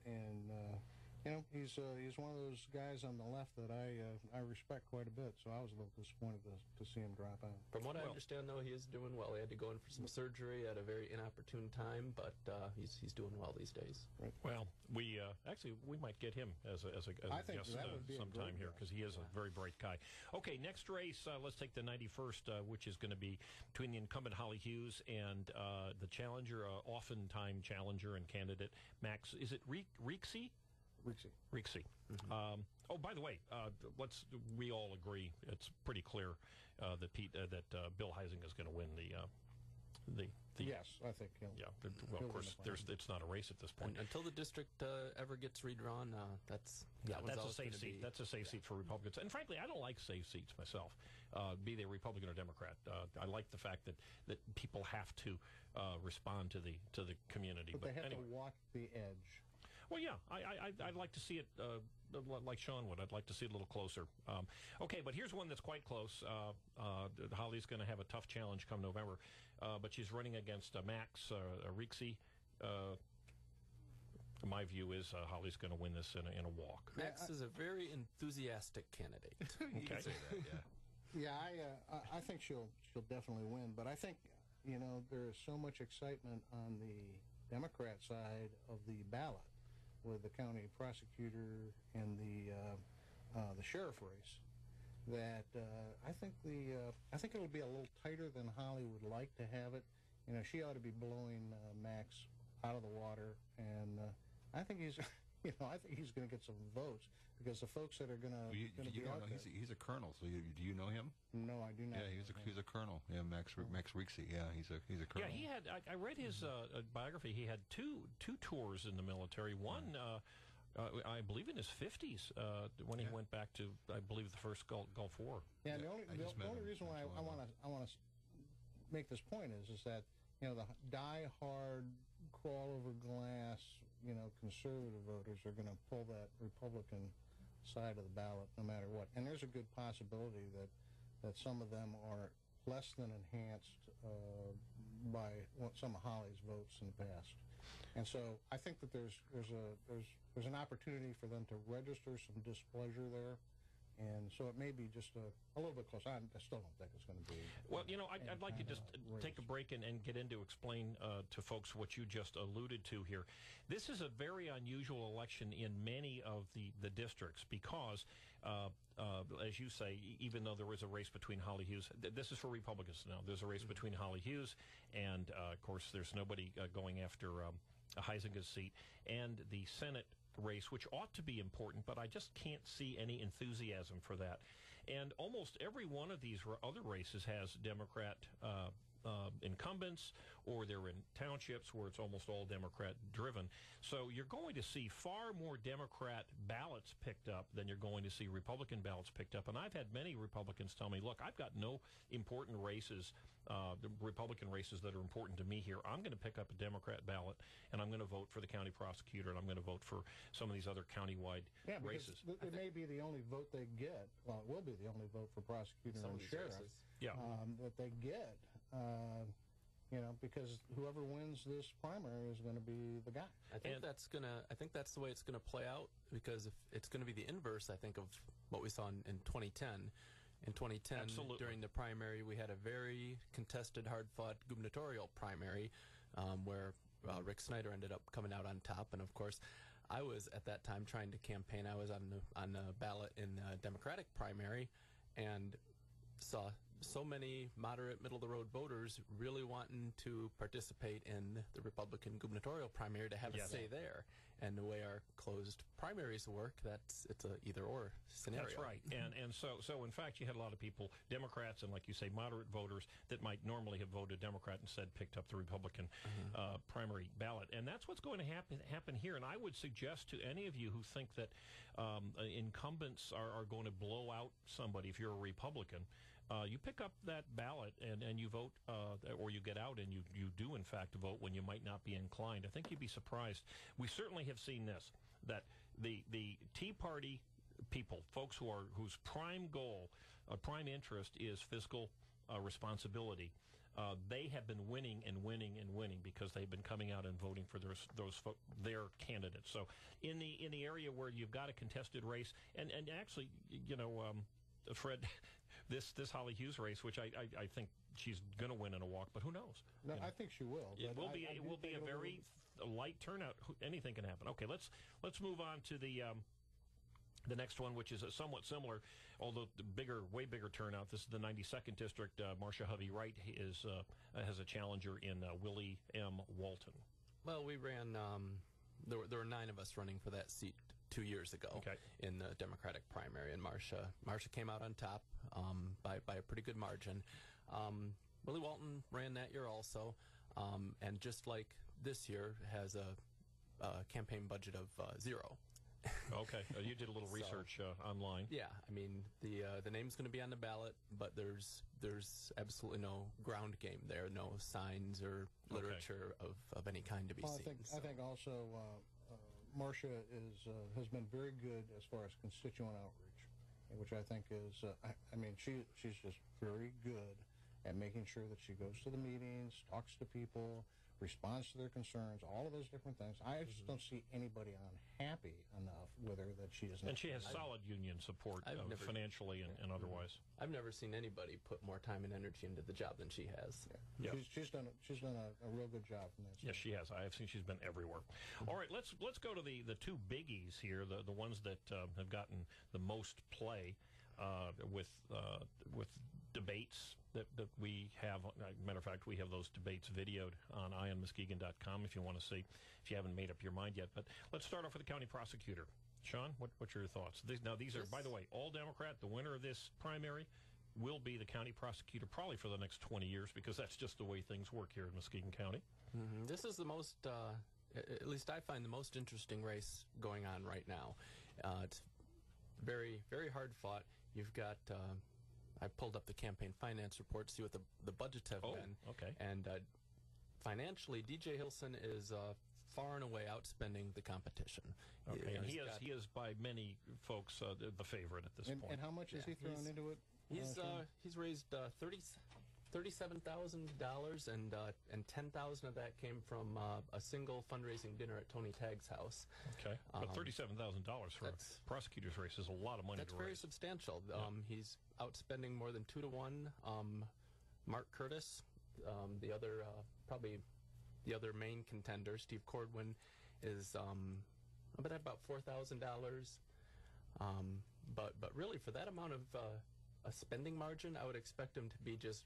and he's one of those guys on the left that I respect quite a bit. So I was a little disappointed to see him drop out. From what I understand, though, he is doing well. He had to go in for some surgery at a very inopportune time, but he's doing well these days. Right. Well, we might get him as a guest sometime here because he is a very bright guy. Okay, next race, let's take the 91st, which is going to be between the incumbent Holly Hughes and the challenger, oftentimes challenger and candidate Max. Is it Rixey? Rixey. Oh, by the way, we all agree it's pretty clear that Bill Heising is going to win the yes, I think he'll. Yeah, well, of course, it's not a race at this point. Until the district ever gets redrawn, that's a safe seat. That's a safe seat for Republicans. And frankly, I don't like safe seats myself, be they Republican or Democrat. I like the fact that people have to respond to the community. But they have to walk the edge. Well, yeah, I'd like to see it like Sean would. I'd like to see it a little closer. Okay, but here's one that's quite close. Holly's going to have a tough challenge come November, but she's running against Max Rixey. My view is Holly's going to win this in a walk. Max is a very enthusiastic candidate. You can say that, yeah. Yeah, I think she'll definitely win, but I think there is so much excitement on the Democrat side of the ballot with the county prosecutor and the sheriff race that I think it'll be a little tighter than Holly would like to have it. She ought to be blowing Max out of the water, and I think he's going to get some votes because the folks that are going to be out there. He's a colonel. So do you know him? No, I do not. Yeah, he's a colonel. Yeah, Max Rixey. Yeah, he's a colonel. Yeah, he had. I read his biography. He had two tours in the military. One, I believe, in his 50s when he went back to, I believe, the first Gulf War. Yeah, the only reason why I want to make this point is that the die-hard, crawl-over-glass, conservative voters are going to pull that Republican side of the ballot no matter what. And there's a good possibility that some of them are less than enhanced by some of Holly's votes in the past. And so I think that there's an opportunity for them to register some displeasure there. And so it may be just a little bit close. I still don't think it's going to be. Well, I'd like to just take a break and get into explain to folks what you just alluded to here. This is a very unusual election in many of the districts because, as you say, even though there is a race between Holly Hughes, this is for Republicans now. There's a race between Holly Hughes and, of course, there's nobody going after Heisinger's seat and the Senate race, which ought to be important, but I just can't see any enthusiasm for that. And almost every one of these other races has Democrat incumbents, or they're in townships where it's almost all Democrat driven. So you're going to see far more Democrat ballots picked up than you're going to see Republican ballots picked up. And I've had many Republicans tell me, look, I've got no important races, the Republican races that are important to me here. I'm going to pick up a Democrat ballot, and I'm going to vote for the county prosecutor, and I'm going to vote for some of these other countywide races. It may be the only vote they get. Well, it will be the only vote for prosecutor and sheriff that they get. Because whoever wins this primary is going to be the guy. I think that's the way it's gonna play out, because if it's going to be the inverse, I think, of what we saw in 2010. In 2010, during the primary, we had a very contested, hard-fought gubernatorial primary where Rick Snyder ended up coming out on top. And of course, I was at that time trying to campaign. I was on the ballot in the Democratic primary, and saw so many moderate, middle-of-the-road voters really wanting to participate in the Republican gubernatorial primary to have a say there. And the way our closed primaries work, it's a either-or scenario. That's right. And so in fact, you had a lot of people, Democrats and, like you say, moderate voters that might normally have voted Democrat instead picked up the Republican primary ballot. And that's what's going to happen here. And I would suggest to any of you who think that incumbents are going to blow out somebody, if you're a Republican, you pick up that ballot and you vote, or you get out and you do, in fact, vote when you might not be inclined. I think you'd be surprised. We certainly have seen this, that the Tea Party people, folks whose prime goal, prime interest is fiscal responsibility, they have been winning and winning and winning because they've been coming out and voting for their candidates. So in the area where you've got a contested race, and actually, Fred, this Holly Hughes race, which I think she's going to win in a walk, but who knows? No, I think she will. It will be a very light turnout. Anything can happen. Okay, let's move on to the next one, which is somewhat similar, although way bigger turnout. This is the 92nd district. Marcia Hovey Wright has a challenger in Willie M. Walton. Well, we ran. There were 9 of us running for that seat 2 years ago in the Democratic primary, and Marcia came out on top by a pretty good margin. Willie Walton ran that year also, and just like this year, has a campaign budget of 0. Okay, you did a little research online. Yeah, I mean the name's going to be on the ballot, but there's absolutely no ground game there, no signs or literature of any kind to be seen. I think also Marcia has been very good as far as constituent outreach, which I think is she's just very good at making sure that she goes to the meetings, talks to people, responds to their concerns, all of those different things. I just don't see anybody unhappy enough with her that she is not. And she has solid union support financially and otherwise. I've never seen anybody put more time and energy into the job than she has. Yeah. She's done a real good job from that. Yes, she has. I have seen she's been everywhere. All right, let's go to the two biggies here, the ones that have gotten the most play with debates that we have. Matter of fact, we have those debates videoed on EyeOnMuskegon.com if you want to see, if you haven't made up your mind yet. But let's start off with the county prosecutor. Sean, what's your thoughts? These are, by the way, all Democrat. The winner of this primary will be the county prosecutor probably for the next 20 years, because that's just the way things work here in Muskegon County. Mm-hmm. This is the most, at least I find, the most interesting race going on right now. It's very, very hard fought. You've got... I pulled up the campaign finance report to see what the budgets have been. Okay. And financially, DJ Hilson is far and away outspending the competition. Okay, and he is by many folks the favorite at this point. And how much has he thrown into it? He's raised $37,000, and $10,000 of that came from a single fundraising dinner at Tony Tagg's house. Okay, but $37,000 for a prosecutor's race is a lot of money. That's very substantial. He's outspending more than 2 to 1. Mark Curtis, the other probably the other main contender, Steve Cordwin, is about $4,000. But really, for that amount of a spending margin, I would expect him to be just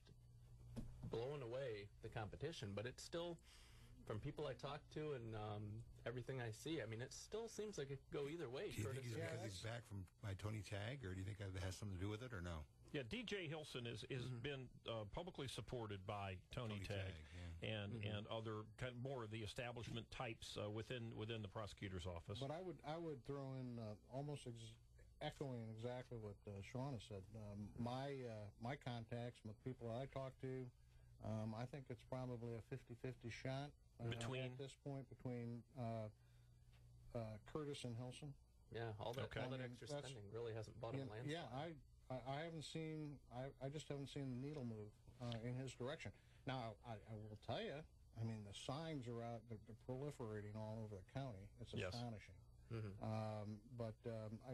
blowing away the competition. But it's still, from people I talk to and everything I see, I mean, it still seems like it could go either way. Do you think he's because he's back by Tony Tagg, or do you think that has something to do with it, or no? Yeah, DJ Hilson has been publicly supported by Tony Tagg and other kind of more of the establishment types within the prosecutor's office. But I would throw in almost echoing exactly what Shauna said. My contacts, with people I talk to, I think it's probably a 50-50 shot at this point between Curtis and Hilson. Yeah, all that extra spending really hasn't bought him land. Yeah, I haven't seen. I just haven't seen the needle move in his direction. Now, I will tell you. I mean, the signs are out. They're proliferating all over the county. It's astonishing.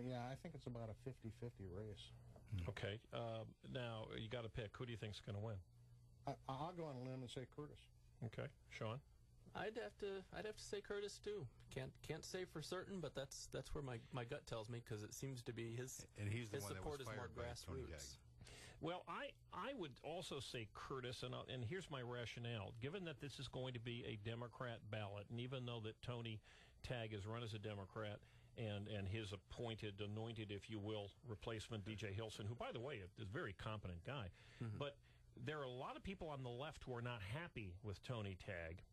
Yeah, I think it's about a 50-50 race. Okay. Now you got to pick. Who do you think's going to win? I'll go on a limb and say Curtis. Okay, Sean. I'd have to say Curtis too. Can't say for certain, but that's where my gut tells me, because it seems to be his support is more grassroots. Well, I would also say Curtis, and here's my rationale. Given that this is going to be a Democrat ballot, and even though that Tony Tagg has run as a Democrat, and his anointed, if you will, replacement, DJ Hilson, who, by the way, is a very competent guy, but there are a lot of people on the left who are not happy with Tony Tagg.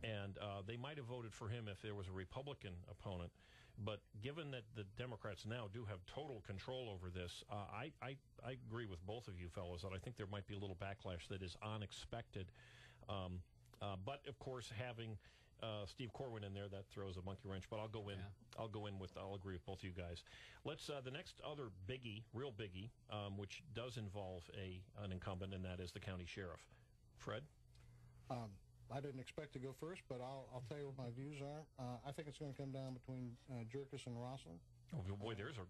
And they might have voted for him if there was a Republican opponent. But given that the Democrats now do have total control over this, I agree with both of you fellows that I think there might be a little backlash that is unexpected. But, of course, having Steve Corwin in there, that throws a monkey wrench. But I'll go in. Yeah. I'll agree with both of you guys. Let's the next other biggie, real biggie, which does involve an incumbent, and that is the county sheriff. Fred? I didn't expect to go first, but I'll tell you what my views are. I think it's going to come down between Jerkis and Rossler. Oh boy, there's a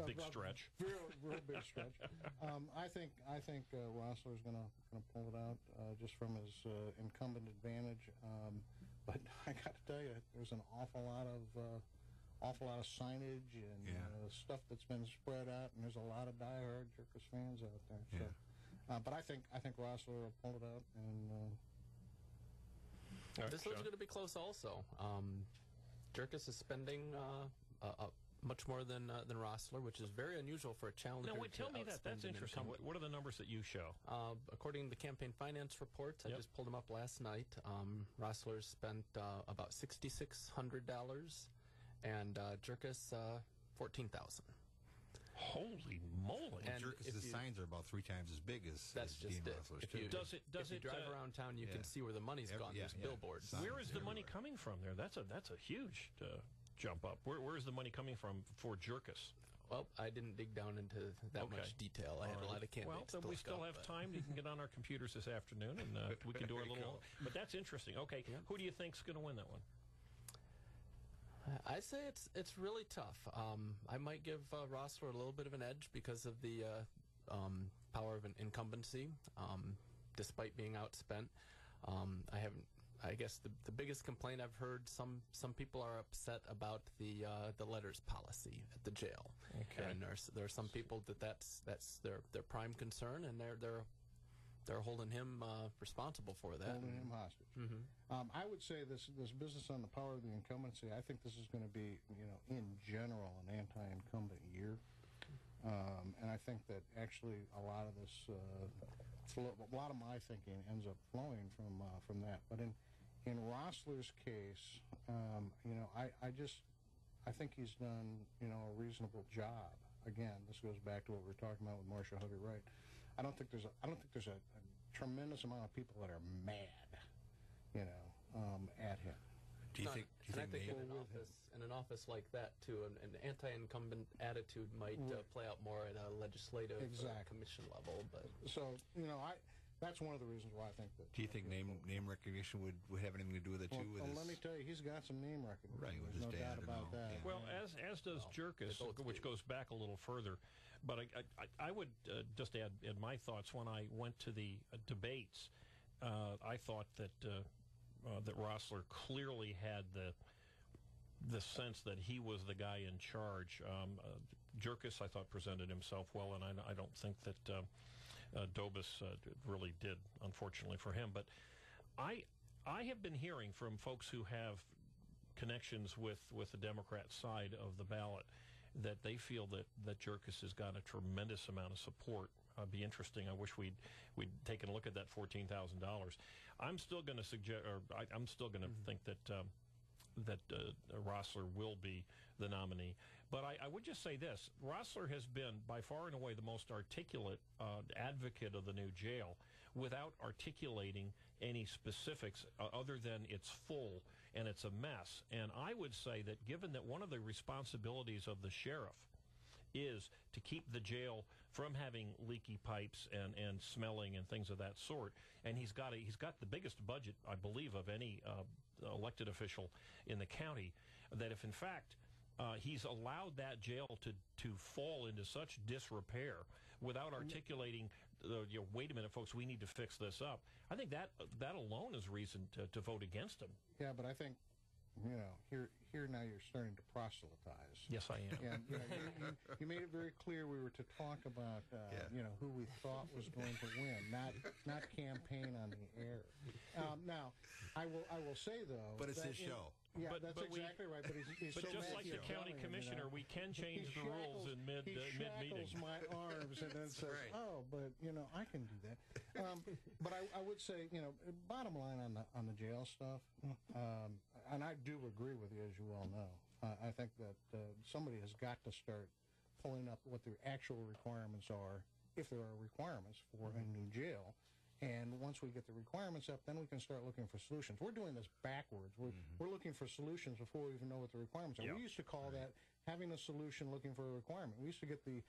big stretch. Real big stretch. I think Rossler is going to pull it out just from his incumbent advantage. But I got to tell you, there's an awful lot of signage and stuff that's been spread out, and there's a lot of diehard Jerkis fans out there. So. But I think Rossler will pull it out, and this one's going to be close. Also, Jerkis is spending much more than Rossler, which is very unusual for a challenger. No, wait, tell me that. That's interesting. What are the numbers that you show? According to the campaign finance reports, I just pulled them up last night. Rossler spent about $6,600, and Jerkis $14,000. Holy moly! And Jerkis' signs are about 3 times as big as that's just it. If you drive around town, you can see where the money's gone. There's billboards. Where is the money coming from there? That's a huge jump up. Where is the money coming from for Jerkis? Well, I didn't dig down into that much detail. I had a lot of candidates. Well, we still have time. You can get on our computers this afternoon, and we can do a little. But that's interesting. Okay, who do you think's going to win that one? I say it's really tough. I might give Rossler a little bit of an edge because of the power of an incumbency, despite being outspent. I guess the biggest complaint I've heard, some people are upset about the letters policy at the jail. Okay. And there are some people that's their prime concern, and they're holding him responsible for that. Holding him hostage. I would say this business on the power of the incumbency, I think this is going to be, in general, an anti-incumbent year. And I think that actually a lot of this, a lot of my thinking ends up flowing from that. But in Rossler's case, I think he's done, a reasonable job. Again, this goes back to what we were talking about with Marcia Huggett Wright. I don't think there's a tremendous amount of people that are mad, at him. Do you think in an office like that too, an anti-incumbent attitude might play out more at a legislative commission level? But that's one of the reasons why I think that. Do you think name recognition would have anything to do with it too? Well, let me tell you, he's got some name recognition. Right, with There's his no dad doubt about that. Yeah. Well, as does Jerkis, which goes back a little further. But I would just add my thoughts. When I went to the debates, I thought that Rossler clearly had the sense that he was the guy in charge. Jerkis, I thought, presented himself well, and I don't think that Dobus really did, unfortunately for him. But I have been hearing from folks who have connections with the Democrat side of the ballot, that they feel that Jerkis has got a tremendous amount of support. Be interesting. I wish we'd taken a look at that $14,000. I'm still going to suggest, or I'm still going to think that Rossler will be the nominee. But I would just say this: Rossler has been by far and away the most articulate advocate of the new jail, without articulating any specifics other than it's full and it's a mess. And I would say that given that one of the responsibilities of the sheriff is to keep the jail from having leaky pipes and smelling and things of that sort, and he's got the biggest budget, I believe, of any elected official in the county, that if in fact he's allowed that jail to fall into such disrepair without articulating, wait a minute, folks, we need to fix this up, I think that alone is reason to vote against him. Yeah, but I think, here now you're starting to proselytize. Yes, I am. And you made it very clear we were to talk about who we thought was going to win, not campaign on the air. Now, I will say though, but it's his show. Yeah, but that's exactly right. But he's but so just like the county commissioner, we can change the rules in mid-meeting. He shackles my arms and then says, "Oh, but I can do that." But I would say, bottom line on the jail stuff, and I do agree with you, as you all know. I think that somebody has got to start pulling up what the actual requirements are, if there are requirements for a new jail. And once we get the requirements up, then we can start looking for solutions. We're doing this backwards. We're looking for solutions before we even know what the requirements are. Yeah. We used to call that having a solution looking for a requirement. We used to get the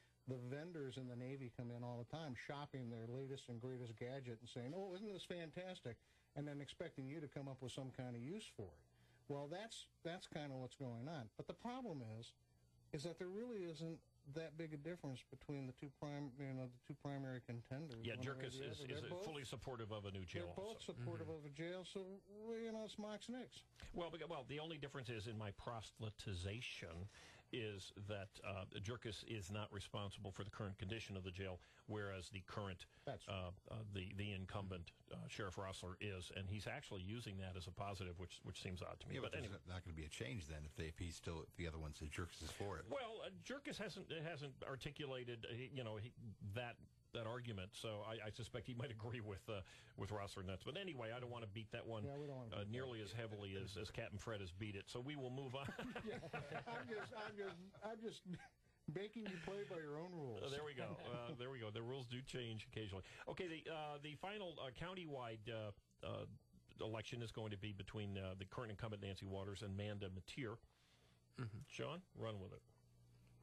vendors in the Navy come in all the time shopping their latest and greatest gadget and saying, "Oh, isn't this fantastic?" and then expecting you to come up with some kind of use for it. Well, that's kind of what's going on. But the problem is that there really isn't that big a difference between the two primary contenders. Yeah, Jerkis is fully supportive of a new jail. They're both supportive of a jail, so it's Mox Nix. Well, the only difference is in my proselytization is that Jerkis is not responsible for the current condition of the jail, whereas the current the incumbent Sheriff Rossler is, and he's actually using that as a positive, which seems odd to me. Yeah, but anyway, there's not going to be a change then if the other one says Jerkis is for it. Well, Jerkis hasn't articulated that argument, so I suspect he might agree with Rossler nuts. But anyway, I don't want to beat that one nearly as heavily as Captain Fred has beat it. So we will move on. Yeah, I'm just making you play by your own rules. There we go. The rules do change occasionally. Okay, the final countywide election is going to be between the current incumbent Nancy Waters and Amanda Mateer. Sean, run with it.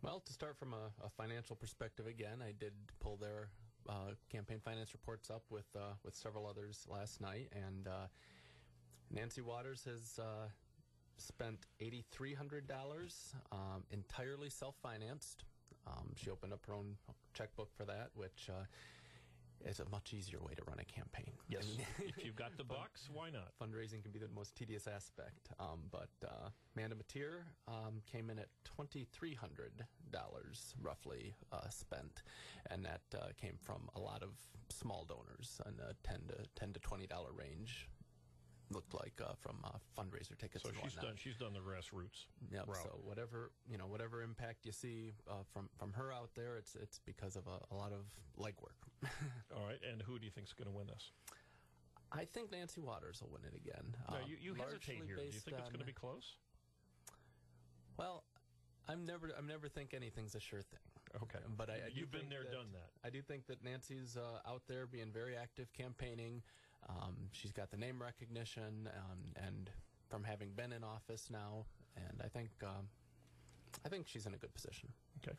Well, to start from a financial perspective again, I did pull their campaign finance reports up with several others last night, and Nancy Waters has spent $8,300 entirely self-financed. She opened up her own checkbook for that, which is a much easier way to run a campaign. Yes, if you've got the bucks, why not? Fundraising can be the most tedious aspect. But Amanda Mateer came in at $2,300 roughly spent, and that came from a lot of small donors in the $10 to $20 range. Looked like from fundraiser tickets. So and she's done the grassroots. Yep. route. So whatever impact you see from her out there, it's because of a lot of legwork. All right, and who do you think is going to win this? I think Nancy Waters will win it again. No, you hesitate here. Do you think it's going to be close? Well, I'm never think anything's a sure thing. Okay, but you've been there, done that. I do think that Nancy's out there being very active campaigning. She's got the name recognition, and from having been in office now, and I think she's in a good position. Okay,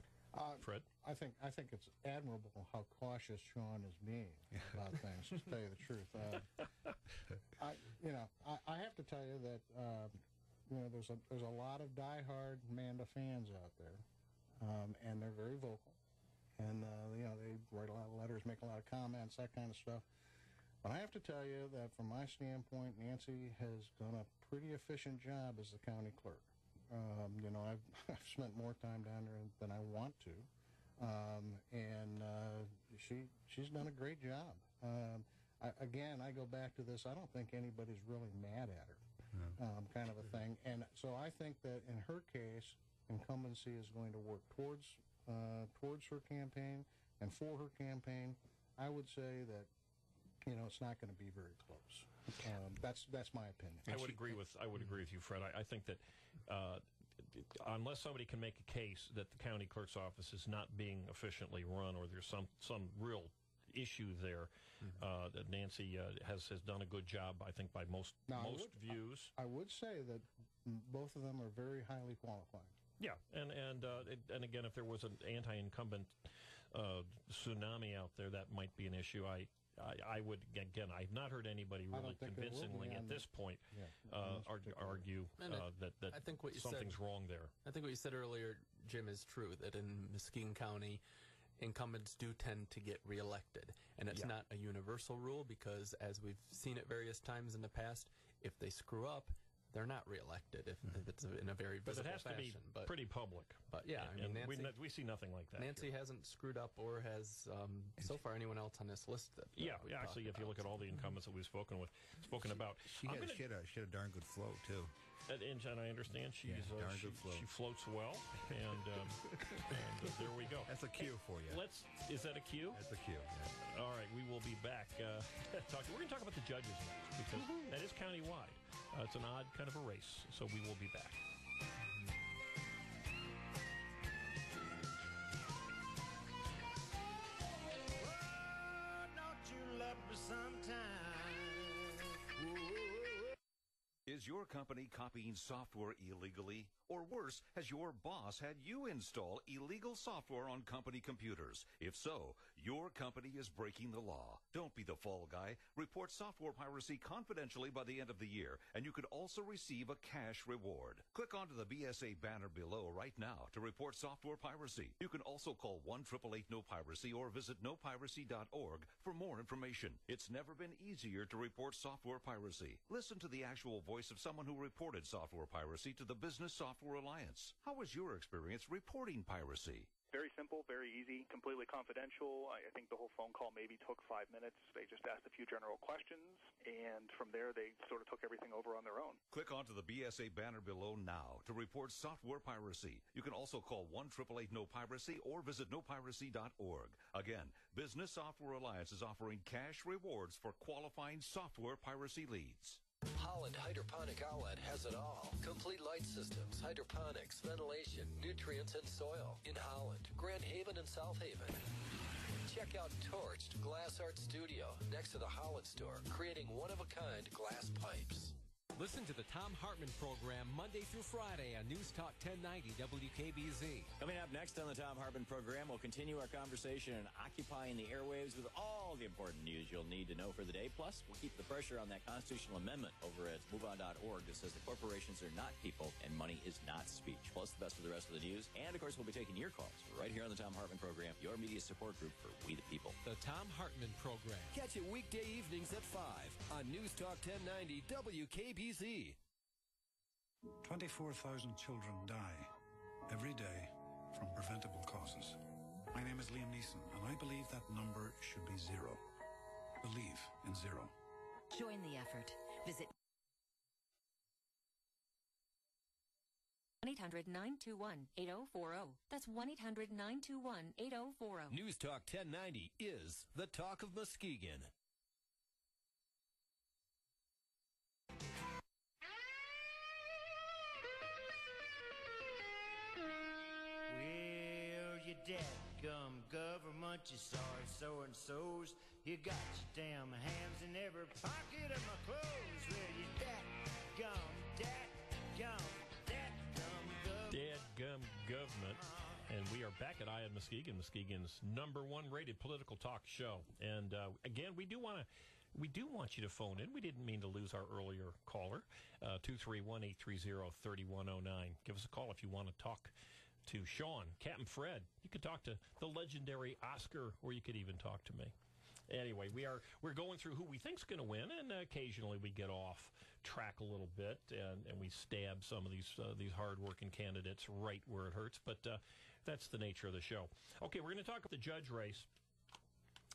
Fred, I think it's admirable how cautious Sean is being about things. To tell you the truth, I have to tell you that there's a lot of diehard Amanda fans out there, and they're very vocal, and they write a lot of letters, make a lot of comments, that kind of stuff. But I have to tell you that from my standpoint, Nancy has done a pretty efficient job as the county clerk. I've spent more time down there than I want to, and she's done a great job. I go back to this. I don't think anybody's really mad at her. kind of a thing. And so I think that in her case, incumbency is going to work towards her campaign and for her campaign. I would say that, it's not going to be very close. That's my opinion. I would agree with you, Fred. I think that unless somebody can make a case that the county clerk's office is not being efficiently run, or there's some real issue there, that Nancy has done a good job, I think, by most views. I would say that both of them are very highly qualified. Yeah, and again, if there was an anti-incumbent tsunami out there, that might be an issue. I would, again, I've not heard anybody really convincingly at this point argue that I think what you something's wrong there. I think what you said earlier, Jim, is true, that in Muskegon County, incumbents do tend to get reelected. And it's not a universal rule, because as we've seen at various times in the past, if they screw up, they're not reelected if it's in a very visible fashion. But it has to be pretty public. But yeah, I mean, Nancy, we see nothing like that. Nancy hasn't screwed up, or has so far anyone else on this list that actually, if you look at all the incumbents that we've spoken about, she had a darn good flow too. And I understand she floats well, and there we go. That's a cue for you. Is that a cue? That's a cue. Yeah. All right, we will be back. We're going to talk about the judges next, because that is countywide. It's an odd kind of a race, so we will be back. Don't you love me sometime? Is your company copying software illegally? Or worse, has your boss had you install illegal software on company computers? If so, your company is breaking the law. Don't be the fall guy. Report software piracy confidentially by the end of the year, and you could also receive a cash reward. Click onto the BSA banner below right now to report software piracy. You can also call 1-888-NO-PIRACY or visit nopiracy.org for more information. It's never been easier to report software piracy. Listen to the actual voice of someone who reported software piracy to the Business Software Alliance. How was your experience reporting piracy? Very simple, very easy, completely confidential. I think the whole phone call maybe took 5 minutes. They just asked a few general questions, and from there they sort of took everything over on their own. Click onto the BSA banner below now to report software piracy. You can also call 1-888-NO-PIRACY or visit nopiracy.org. Again, Business Software Alliance is offering cash rewards for qualifying software piracy leads. Holland Hydroponic Outlet has it all. Complete light systems, hydroponics, ventilation, nutrients, and soil. In Holland, Grand Haven, and South Haven. Check out Torched Glass Art Studio next to the Holland store, creating one-of-a-kind glass pipes. Listen to the Tom Hartman program Monday through Friday on News Talk 1090 WKBZ. Coming up next on the Tom Hartman program, we'll continue our conversation and occupying the airwaves with all the important news you'll need to know for the day. Plus, we'll keep the pressure on that constitutional amendment over at MoveOn.org that says the corporations are not people and money is not speech. Plus, the best of the rest of the news. And, of course, we'll be taking your calls right here on the Tom Hartman program, your media support group for We the People. The Tom Hartman program. Catch it weekday evenings at 5 on News Talk 1090 WKBZ. 24,000 children die every day from preventable causes. My name is Liam Neeson, and I believe that number should be zero. Believe in zero. Join the effort. Visit 1-800-921-8040. That's 1-800-921-8040. News Talk 1090 is the talk of Muskegon. Well, you dadgum government, you sorry so-and-sos. You got your damn hands in every pocket of my clothes. Well, you dadgum government. And we are back at EyeOnMuskegon, Muskegon's #1 rated political talk show. And again, we do want you to phone in. We didn't mean to lose our earlier caller, 231-830-3109. Give us a call if you want to talk to Sean, Captain Fred. You could talk to the legendary Oscar, or you could even talk to me. Anyway, we're going through who we think's going to win, and occasionally we get off track a little bit, and we stab some of these hard-working candidates right where it hurts. But that's the nature of the show. Okay, we're going to talk about the judge race.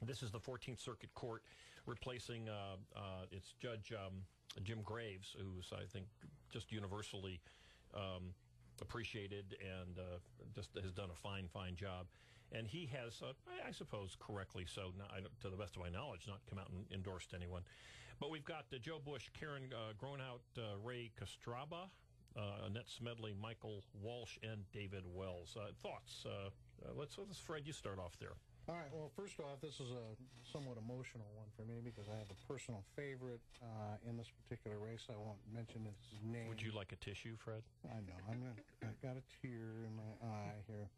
This is the 14th Circuit Court replacing its Judge Jim Graves, who's, I think, just universally appreciated and just has done a fine job. And he has, I suppose correctly so, to the best of my knowledge, not come out and endorsed anyone. But we've got Joe Bush, Karen Gronout, Ray Kostraba, Annette Smedley, Michael Walsh, and David Wells. Thoughts? Let's Fred, you start off there. All right. Well, first off, this is a somewhat emotional one for me because I have a personal favorite in this particular race. I won't mention his name. Would you like a tissue, Fred? I know. I've got a tear in my eye here.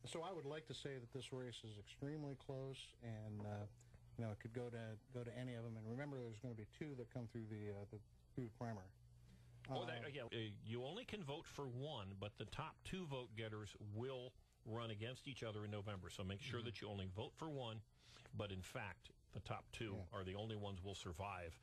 So I would like to say that this race is extremely close, and it could go to any of them. And remember, there's going to be two that come through the primary. You only can vote for one, but the top two vote getters will run against each other in November. So make sure that you only vote for one, but in fact, the top two are the only ones will survive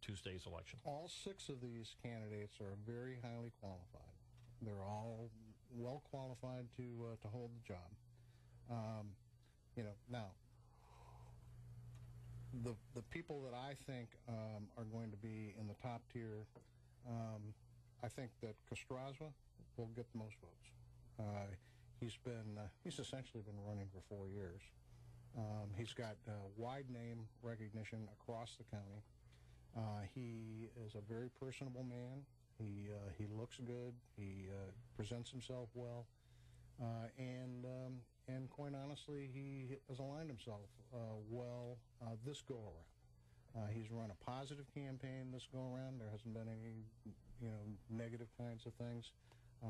Tuesday's election. All 6 of these candidates are very highly qualified. They're all well qualified to hold the job. Now, the people that I think are going to be in the top tier, I think that Kostraba will get the most votes. He's essentially been running for 4 years. He's got wide name recognition across the county. He is a very personable man. He looks good. He presents himself well, and quite honestly, he has aligned himself well this go around. He's run a positive campaign this go around. There hasn't been any negative kinds of things.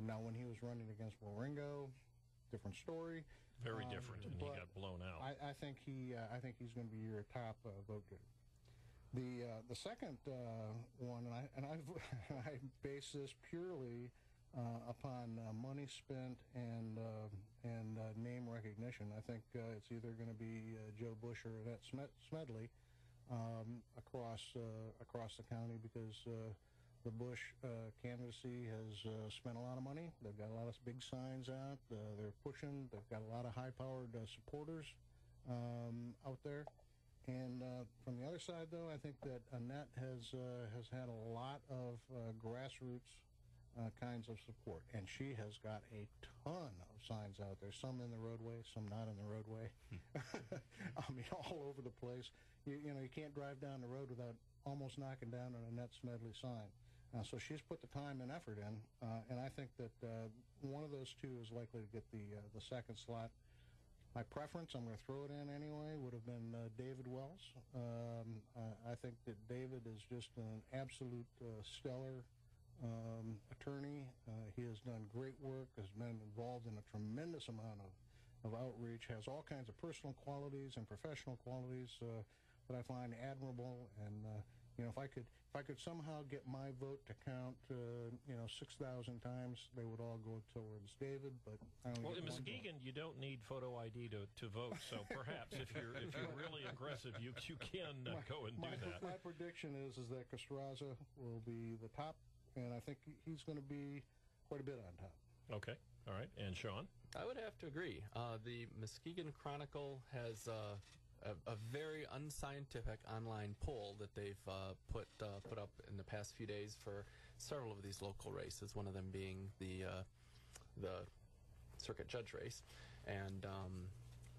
Now, when he was running against Waringo, different story. Very different, and he got blown out. I think he's going to be your top vote getter. The second one, and I base this purely upon money spent and name recognition. I think it's either going to be Joe Bush or Annette Smedley across the county, because the Bush candidacy has spent a lot of money. They've got a lot of big signs out. They're pushing. They've got a lot of high-powered supporters out there. And from the other side, though, I think that Annette has had a lot of grassroots kinds of support, and she has got a ton of signs out there. Some in the roadway, some not in the roadway. I mean, all over the place. You can't drive down the road without almost knocking down an Annette Smedley sign. So she's put the time and effort in, and I think that one of those two is likely to get the second slot. My preference, I'm going to throw it in anyway, would have been David Wells. I think that David is just an absolute stellar attorney. He has done great work, has been involved in a tremendous amount of outreach, has all kinds of personal qualities and professional qualities that I find admirable. And if I could somehow get my vote to count 6,000 times, they would all go towards David. But I only in Muskegon, you don't need photo ID to vote. So perhaps if you're really aggressive, you can go and do that. My prediction is that Kostraba will be the top, and I think he's going to be quite a bit on top. Okay, all right, and Sean? I would have to agree. The Muskegon Chronicle has a very unscientific online poll that they've put up in the past few days for several of these local races. One of them being the circuit judge race, and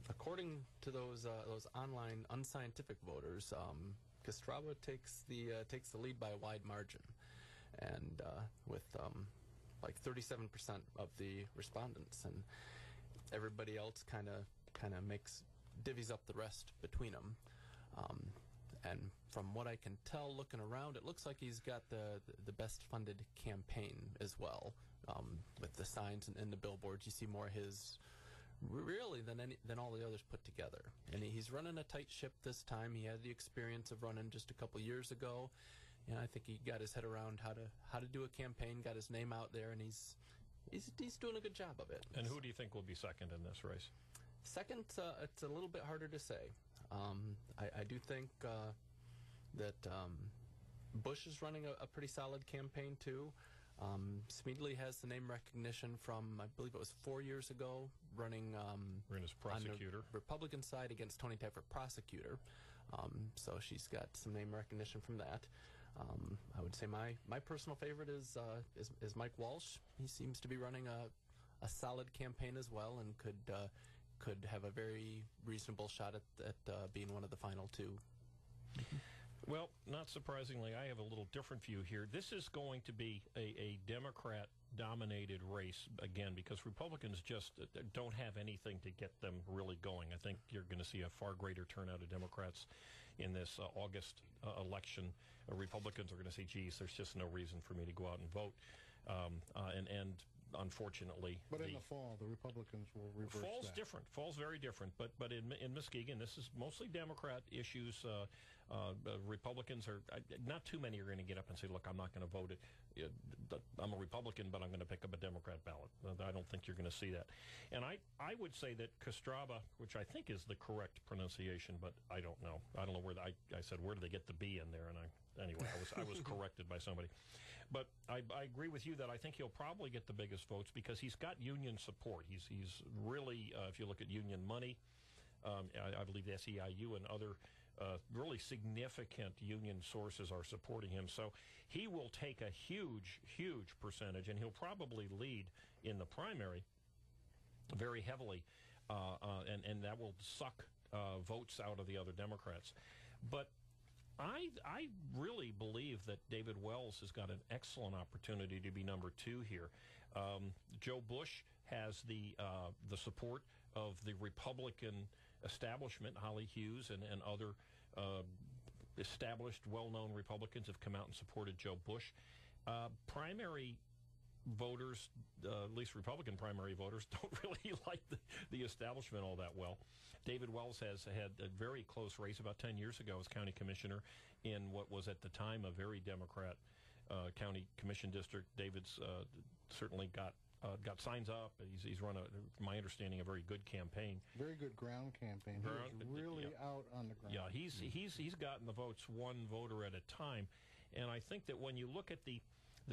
according to those online unscientific voters, Kostraba takes the lead by a wide margin, and with like 37% of the respondents, and everybody else kind of divvies up the rest between them. And from what I can tell, looking around, it looks like he's got the best funded campaign as well. With the signs and the billboards, you see more his really than all the others put together. And he's running a tight ship this time. He had the experience of running just a couple years ago, and I think he got his head around how to do a campaign, got his name out there, and he's doing a good job of it. And who do you think will be second in this race? Second, it's a little bit harder to say. I do think that Bush is running a pretty solid campaign too. Smedley has the name recognition from, I believe it was 4 years ago, running as prosecutor. on the Republican side against Tony Taggart, prosecutor. So she's got some name recognition from that. I would say my personal favorite is Mike Walsh. He seems to be running a solid campaign as well, and could have a very reasonable shot at being one of the final two. Well, not surprisingly, I have a little different view here. This is going to be a Democrat-dominated race, again, because Republicans just don't have anything to get them really going. I think you're going to see a far greater turnout of Democrats in this August election. Republicans are going to say, geez, there's just no reason for me to go out and vote. And unfortunately... But in the fall, the Republicans will reverse Fall's that. different. Fall's very different. But in Muskegon, this is mostly Democrat issues. Republicans are... not too many are going to get up and say, look, I'm not going to vote. I'm a Republican, but I'm going to pick up a Democrat ballot. I don't think you're going to see that. And I would say that Kostraba, which I think is the correct pronunciation, but I don't know. I don't know where... I said, where do they get the B in there? And anyway, I was corrected by somebody. But I agree with you that I think he'll probably get the biggest votes because he's got union support. He's really, if you look at union money, I believe the SEIU and other really significant union sources are supporting him. So he will take a huge, huge percentage, and he'll probably lead in the primary very heavily, and that will suck votes out of the other Democrats. But I really believe that David Wells has got an excellent opportunity to be number two here. Joe Bush has the support of the Republican establishment. Holly Hughes and other established, well-known Republicans have come out and supported Joe Bush. Primary voters, at least Republican primary voters, don't really like the establishment all that well. David Wells has had a very close race about 10 years ago as county commissioner in what was at the time a very Democrat county commission district. David's certainly got signs up. He's run, my understanding, a very good campaign. Very good ground campaign. He's really out on the ground. Yeah, he's gotten the votes one voter at a time. And I think that when you look at the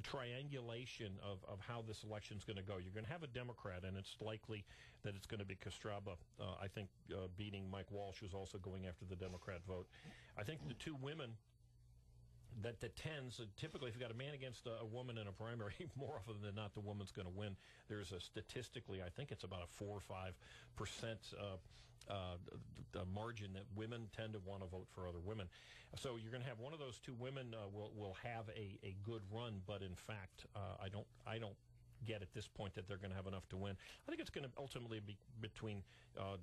triangulation of how this election's going to go, you're going to have a Democrat, and it's likely that it's going to be Kostraba, I think, beating Mike Walsh, who's also going after the Democrat vote. I think the two women that tends, typically if you've got a man against a woman in a primary, more often than not, the woman's going to win. There's a statistically, I think it's about a 4 or 5% margin that women tend to want to vote for other women. So you're going to have one of those two women will have a good run, but in fact, I don't get at this point that they're going to have enough to win. I think it's going to ultimately be between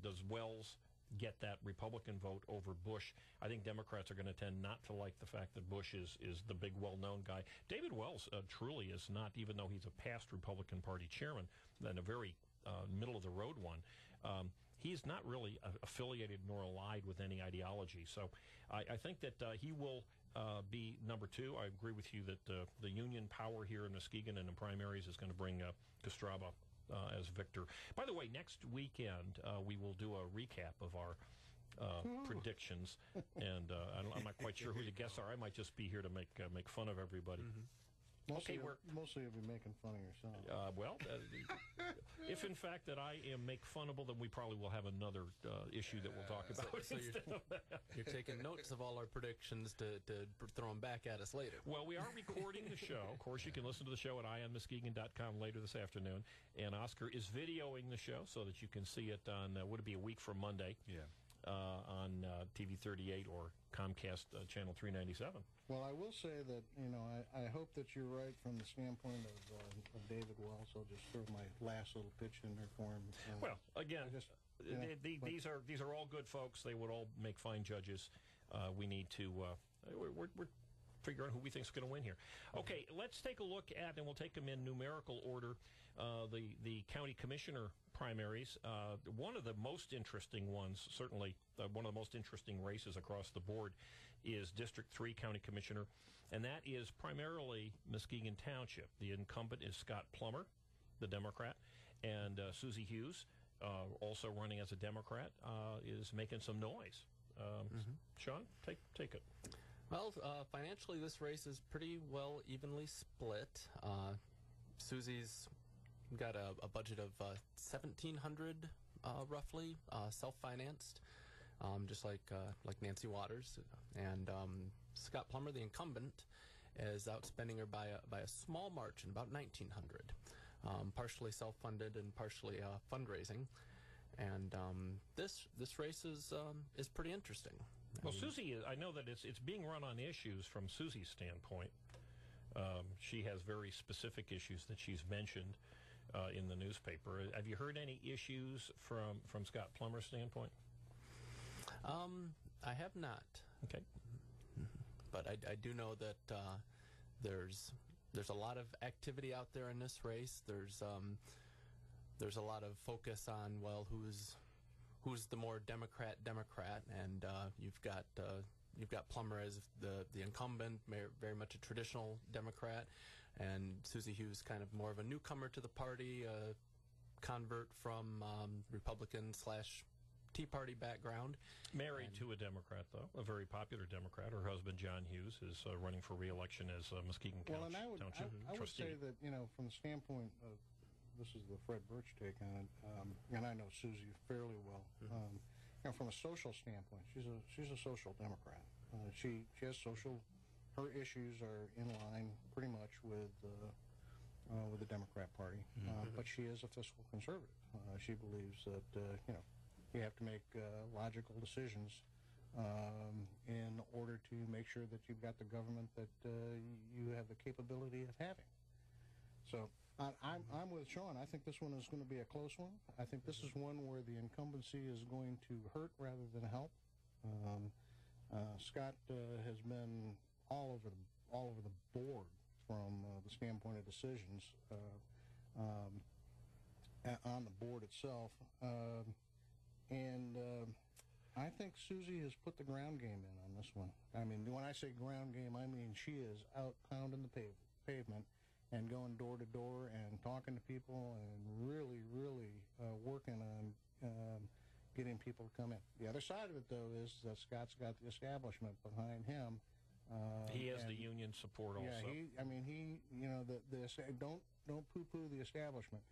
does Wells get that Republican vote over Bush. I think Democrats are going to tend not to like the fact that Bush is the big, well-known guy. David Wells truly is not, even though he's a past Republican Party chairman and a very middle-of-the-road one, he's not really affiliated nor allied with any ideology. So I think that he will be number two. I agree with you that the union power here in Muskegon and in primaries is going to bring Kostraba as victor. By the way, next weekend we will do a recap of our predictions, and I'm not quite sure who the guests are. I might just be here to make fun of everybody. Mostly you'll be making fun of yourself. If in fact that I am make funnable, then we probably will have another issue that we'll talk about. So you're taking notes of all our predictions to throw them back at us later. Well, we are recording the show. Of course, you can listen to the show at EyeOnMuskegon.com later this afternoon. And Oscar is videoing the show so that you can see it on, would it be a week from Monday? Yeah. On TV 38 or Comcast Channel 397. Well, I will say that, I hope that you're right from the standpoint of David Wells. I'll just throw my last little pitch in there for him. Well, again, these are all good folks. They would all make fine judges. We need to, we're figuring who we think is going to win here. Okay, let's take a look at, and we'll take them in numerical order, the county commissioner primaries. One of the most interesting ones, certainly one of the most interesting races across the board, is District 3 County Commissioner, and that is primarily Muskegon Township. The incumbent is Scott Plummer, the Democrat, and Susie Hughes, also running as a Democrat, is making some noise. Sean, take it. Well, financially, this race is pretty well evenly split. Susie's got a budget of $1,700 roughly, self-financed, just like Nancy Waters, and Scott Plummer, the incumbent, is outspending her by a small margin, about $1,900, partially self-funded and partially fundraising. And this race is pretty interesting. Well, Susie, I know that it's being run on issues from Susie's standpoint. She has very specific issues that she's mentioned in the newspaper. Have you heard any issues from Scott Plummer's standpoint? I have not. Okay. But I do know that there's a lot of activity out there in this race. There's a lot of focus on, well, who's the more Democrat, and you've got Plummer as the incumbent, very much a traditional Democrat, and Susie Hughes kind of more of a newcomer to the party, a convert from Republican/Tea Party background. Married to a Democrat, though, a very popular Democrat. Her husband, John Hughes, is running for re-election as Muskegon Township Well, and I would trustee. say that, from the standpoint of, this is the Fred Birch take on it, and I know Susie fairly well. From a social standpoint, she's a social Democrat. She has social. Her issues are in line pretty much with the Democrat Party, but she is a fiscal conservative. She believes that you have to make logical decisions in order to make sure that you've got the government that you have the capability of having. So I'm with Sean. I think this one is going to be a close one. I think this is one where the incumbency is going to hurt rather than help. Scott has been all over the board from the standpoint of decisions on the board itself, and I think Susie has put the ground game in on this one. I mean, when I say ground game, I mean she is out pounding the pavement and going door to door and talking to people and really working on getting people to come in. The other side of it, though, is that Scott's got the establishment behind him. He has the union support also. Yeah, don't poo-poo the establishment.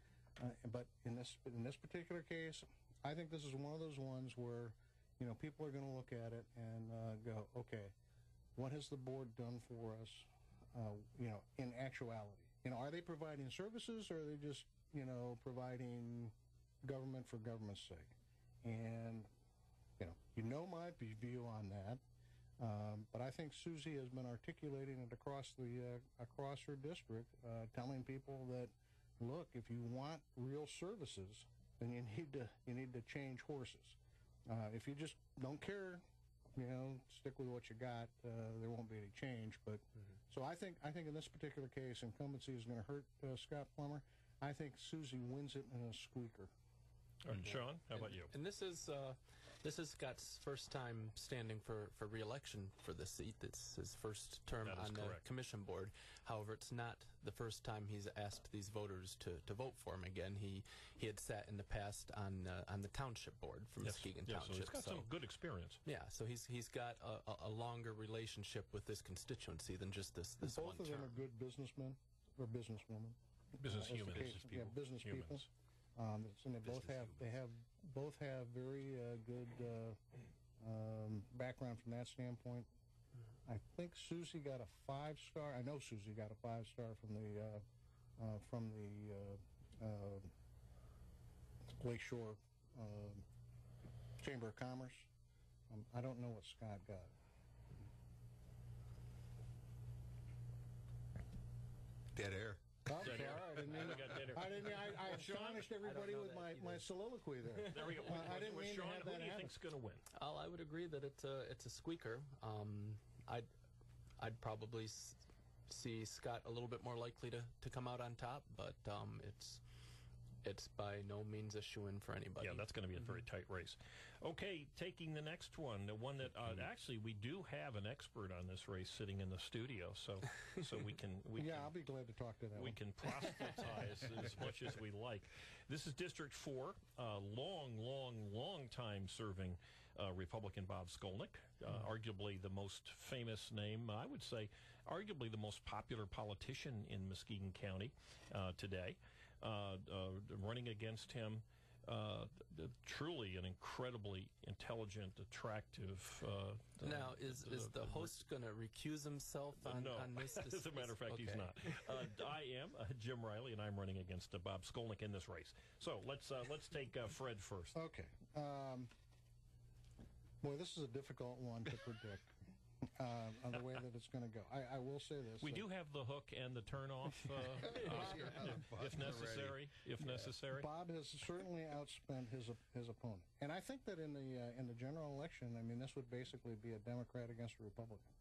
But in this particular case, I think this is one of those ones where, people are going to look at it and go, okay, what has the board done for us, in actuality? Are they providing services, or are they just, providing government for government's sake? And, my view on that. But I think Susie has been articulating it across her district, telling people that, look, if you want real services, then you need to change horses. If you just don't care, stick with what you got, there won't be any change. But so I think in this particular case, incumbency is going to hurt Scott Plummer. I think Susie wins it in a squeaker. And Sean, how about you? And this is Scott's first time standing for re-election for this seat. It's his first term on the commission board. However, it's not the first time he's asked these voters to vote for him again. He had sat in the past on the township board for Muskegon Township. So he's got some good experience. Yeah, so he's got a longer relationship with this constituency than just this one term. Both of them are good businesmen or businesswomen. Business humans. Yeah, business people. And they both have very good background from that standpoint. I think Susie got a 5-star. I know Susie got a 5-star from the Lakeshore Chamber of Commerce. I don't know what Scott got. Dead air. I'm sorry, I astonished everybody with my soliloquy there. There we go. I didn't mean Sean, to have that who do you happen. think's going to win? I would agree that it's a squeaker. I'd probably see Scott a little bit more likely to come out on top, but it's by no means a shoo-in for anybody. Yeah, that's going to be a very tight race. Okay, taking the next one, the one that actually we do have an expert on this race sitting in the studio, so we can I'll be glad to talk to that. We can proselytize as much as we like. This is District 4, long time serving Republican Bob Skolnick, arguably the most famous name, I would say, arguably the most popular politician in Muskegon County today. Running against him, truly an incredibly intelligent, attractive. Now, is the host going to recuse himself on this? As a matter of fact, he's not. I am Jim Riley, and I'm running against Bob Skolnick in this race. So let's take Fred first. Okay. Boy, this is a difficult one to predict. On the way that it's going to go. I will say this. We do have the hook and the turn-off, Oscar, if necessary. If necessary. Bob has certainly outspent his opponent. And I think that in the general election, I mean, this would basically be a Democrat against a Republican.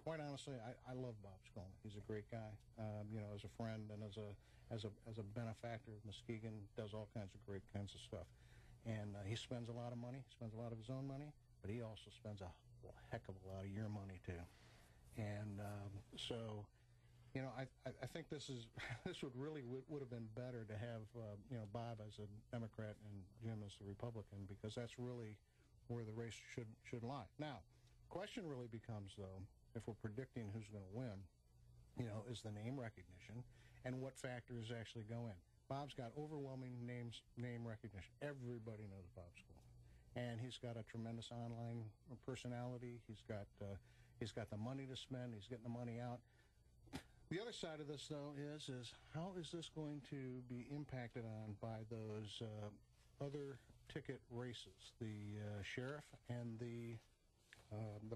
Quite honestly, I love Bob Skolnick. He's a great guy, as a friend and as a benefactor of Muskegon, does all kinds of great kinds of stuff. And he spends a lot of money, spends a lot of his own money, but he also spends a heck of a lot of your money too. And I think this would have been better to have Bob as a Democrat and Jim as a Republican, because that's really where the race should lie. Now, question really becomes, though, if we're predicting who's going to win, is the name recognition and what factors actually go in. Bob's got overwhelming name recognition. Everybody knows Bob Skolnick. And he's got a tremendous online personality. He's got the money to spend. He's getting the money out. The other side of this, though, is how is this going to be impacted on by those other ticket races, the sheriff and the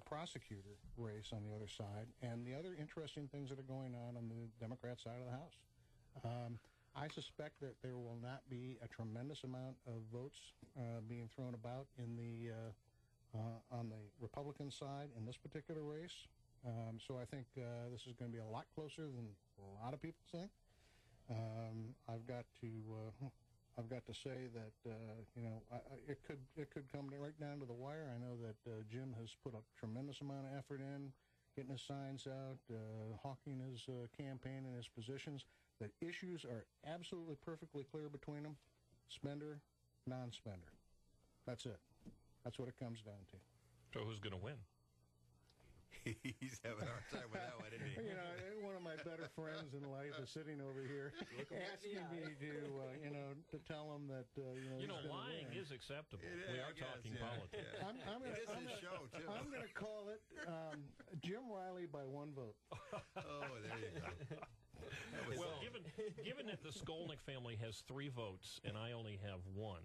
prosecutor race on the other side, and the other interesting things that are going on the Democrat side of the House. I suspect that there will not be a tremendous amount of votes being thrown about on the Republican side in this particular race. So I think this is going to be a lot closer than a lot of people think. I've got to say that it could come right down to the wire. I know that Jim has put a tremendous amount of effort in getting his signs out, hawking his campaign and his positions. The issues are absolutely perfectly clear between them. Spender, non-spender. That's it. That's what it comes down to. So who's going to win? He's having a hard time with that one, isn't he? One of my better friends in life is sitting over here asking me to tell him that, lying is acceptable. We are talking politics. It is his show, too. I'm going to call it Jim Riley by one vote. Oh, there you go. Well, given that the Skolnick family has 3 votes and I only have 1,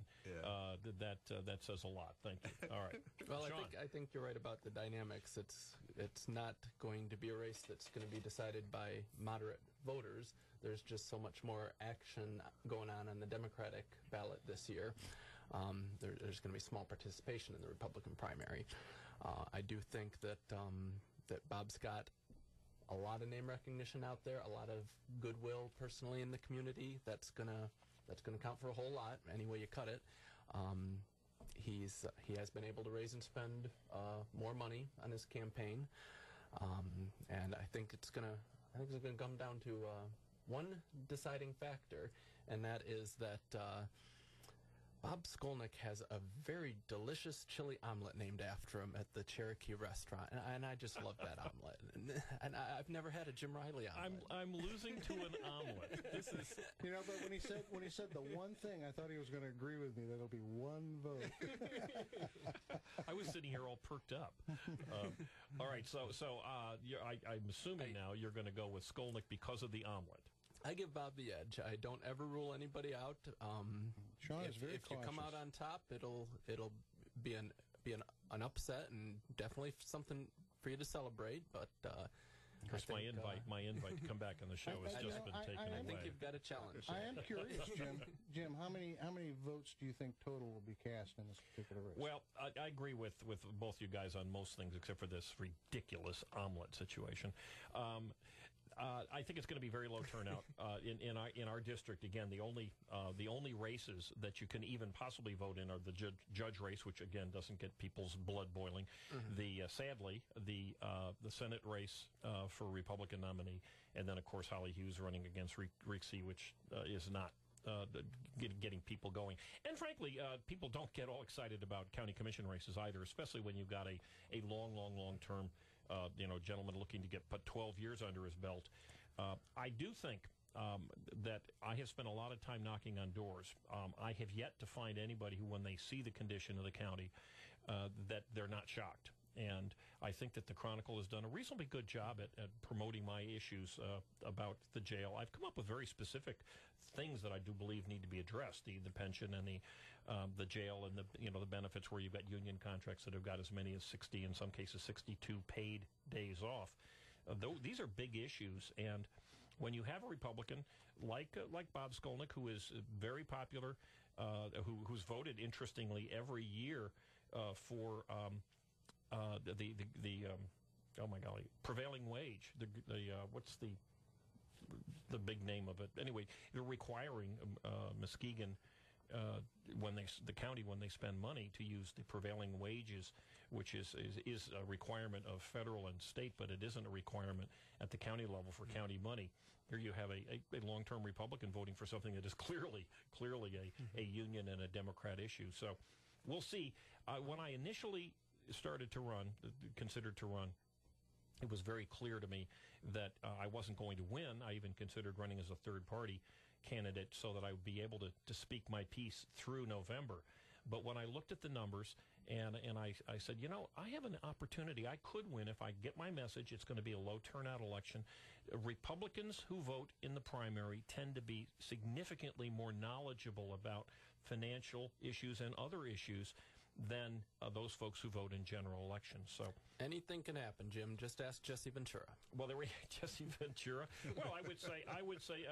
that says a lot. Thank you. All right. Well, Sean. I think you're right about the dynamics. It's not going to be a race that's going to be decided by moderate voters. There's just so much more action going on the Democratic ballot this year. There's going to be small participation in the Republican primary. I do think that Bob's got a lot of name recognition out there, a lot of goodwill personally in the community. That's gonna count for a whole lot, any way you cut it. He has been able to raise and spend more money on his campaign, and I think it's gonna come down to one deciding factor, and that is that Bob Skolnick has a very delicious chili omelet named after him at the Cherokee restaurant, and I just love that omelet. And I've never had a Jim Riley omelet. I'm losing to an omelet. This is, but when he said the one thing, I thought he was going to agree with me that it'll be one vote. I was sitting here all perked up. All right, so I'm assuming now you're going to go with Skolnick because of the omelet. I give Bob the edge. I don't ever rule anybody out. Sean is very if you come out on top, it'll be an upset and definitely something for you to celebrate. But of course, my invite to come back on the show has just been taken away. I think you've got a challenge. I am curious, Jim. Jim, how many votes do you think total will be cast in this particular race? Well, I agree with both you guys on most things except for this ridiculous omelet situation. I think it's going to be very low turnout in our district. Again, the only races that you can even possibly vote in are the judge race, which again doesn't get people's blood boiling. Mm-hmm. Sadly, the Senate race for Republican nominee, and then of course Holly Hughes running against Rixey, which is not getting people going. And frankly, people don't get all excited about county commission races either, especially when you've got a long term, gentleman looking to put 12 years under his belt. I do think that I have spent a lot of time knocking on doors. I have yet to find anybody who, when they see the condition of the county, that they're not shocked. And I think that the Chronicle has done a reasonably good job at promoting my issues about the jail. I've come up with very specific things that I do believe need to be addressed: the pension and the jail, and the benefits where you've got union contracts that have got as many as 60, in some cases 62 paid days off. These are big issues, and when you have a Republican like Bob Skolnick, who is very popular, who's voted interestingly every year for oh my golly, prevailing wage. What's the big name of it? Anyway, they're requiring Muskegon, when the county, when they spend money, to use the prevailing wages, which is a requirement of federal and state, but it isn't a requirement at the county level for county money. Here you have a long-term Republican voting for something that is clearly a union and a Democrat issue. So we'll see. When I initially considered to run, it was very clear to me that I wasn't going to win. I even considered running as a third-party candidate so that I would be able to speak my piece through November. But when I looked at the numbers and I said, I have an opportunity. I could win if I get my message. It's going to be a low-turnout election. Republicans who vote in the primary tend to be significantly more knowledgeable about financial issues and other issues than those folks who vote in general elections. So anything can happen, Jim. Just ask Jesse Ventura. Well, there we Jesse Ventura. Well, I would say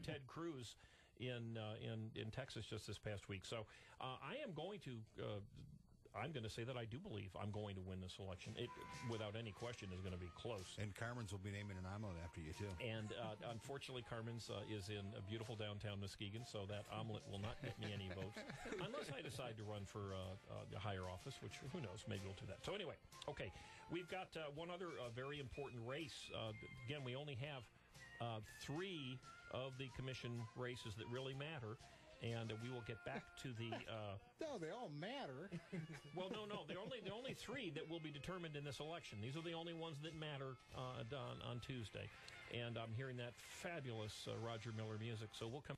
Ted Cruz in Texas just this past week. So I am going to. I'm going to say that I do believe I'm going to win this election. It, without any question, is going to be close. And Carmen's will be naming an omelet after you, too. And unfortunately, Carmen's is in a beautiful downtown Muskegon, so that omelet will not get me any votes. Unless I decide to run for a higher office, which, who knows, maybe we'll do that. So anyway, okay, we've got one other very important race. Again, we only have 3 of the commission races that really matter. And we will get back to the. No, they all matter. Well, no. They're only 3 that will be determined in this election. These are the only ones that matter on Tuesday. And I'm hearing that fabulous Roger Miller music. So we'll come.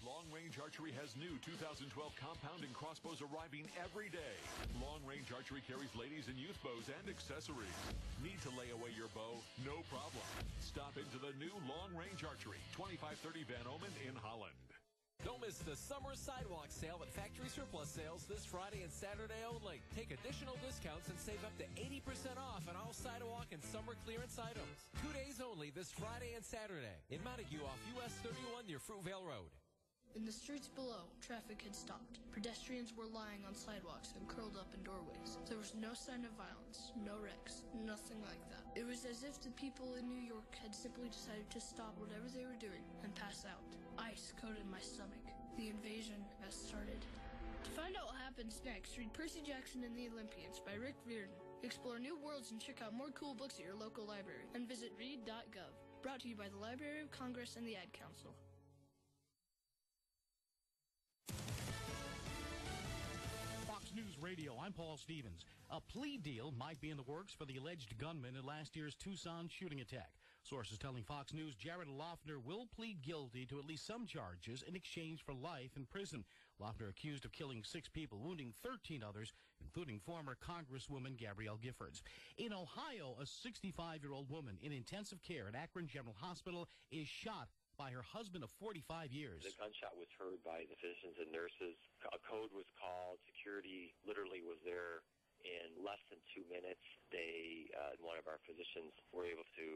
Long Range Archery has new 2012 compound and crossbows arriving every day. Long Range Archery carries ladies and youth bows and accessories. Need to lay away your bow? No problem. Stop into the new Long Range Archery, 2530 Van Omen in Holland. Don't miss the summer sidewalk sale at Factory Surplus Sales this Friday and Saturday only. Take additional discounts and save up to 80% off on all sidewalk and summer clearance items. 2 days only this Friday and Saturday in Montague off US 31 near Fruitvale Road. In the streets below, traffic had stopped. Pedestrians were lying on sidewalks and curled up in doorways. There was no sign of violence, no wrecks, nothing like that. It was as if the people in New York had simply decided to stop whatever they were doing and pass out. Ice coated my stomach. The invasion has started. To find out what happens next, read Percy Jackson and the Olympians by Rick Riordan. Explore new worlds and check out more cool books at your local library. And visit read.gov. Brought to you by the Library of Congress and the Ad Council. News Radio, I'm Paul Stevens. A plea deal might be in the works for the alleged gunman in last year's Tucson shooting attack. Sources telling Fox News Jared Loeffner will plead guilty to at least some charges in exchange for life in prison. Loeffner accused of killing 6 people, wounding 13 others, including former Congresswoman Gabrielle Giffords. In Ohio, a 65-year-old woman in intensive care at Akron General Hospital is shot by her husband of 45 years. The gunshot was heard by the physicians and nurses. A code was called. Security literally was there in less than 2 minutes. One of our physicians were able to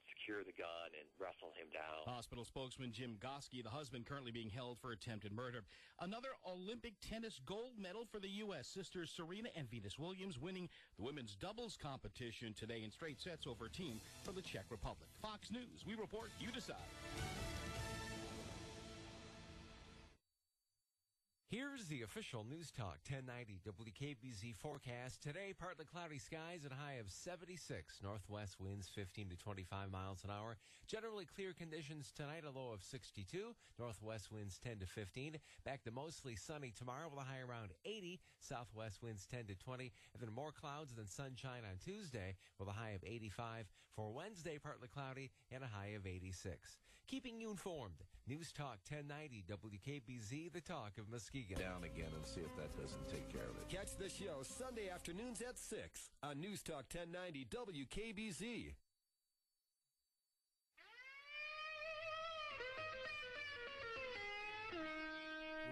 secure the gun and wrestle him down. Hospital spokesman Jim Goski, the husband currently being held for attempted murder. Another Olympic tennis gold medal for the U.S. Sisters Serena and Venus Williams winning the women's doubles competition today in straight sets over a team from the Czech Republic. Fox News, we report, you decide. Here's Here's the official News Talk 1090 WKBZ forecast. Today, partly cloudy skies and a high of 76. Northwest winds 15 to 25 miles an hour. Generally clear conditions tonight, a low of 62. Northwest winds 10 to 15. Back to mostly sunny tomorrow with a high around 80. Southwest winds 10 to 20. And then more clouds than sunshine on Tuesday with a high of 85. For Wednesday, partly cloudy and a high of 86. Keeping you informed, News Talk 1090 WKBZ, the talk of Muskegon. Down again and see if that doesn't take care of it. Catch the show Sunday afternoons at 6 on News Talk 1090 WKBZ.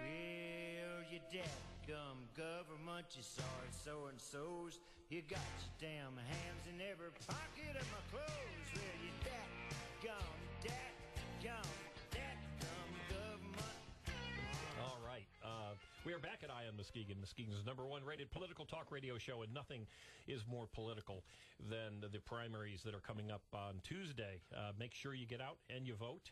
Well, you dadgum government, you sorry so-and-sos. You got your damn hands in every pocket of my clothes. Well, you dadgum government. All right. We are back at Eye on Muskegon, Muskegon's #1 rated political talk radio show, and nothing is more political than the primaries that are coming up on Tuesday. Make sure you get out and you vote.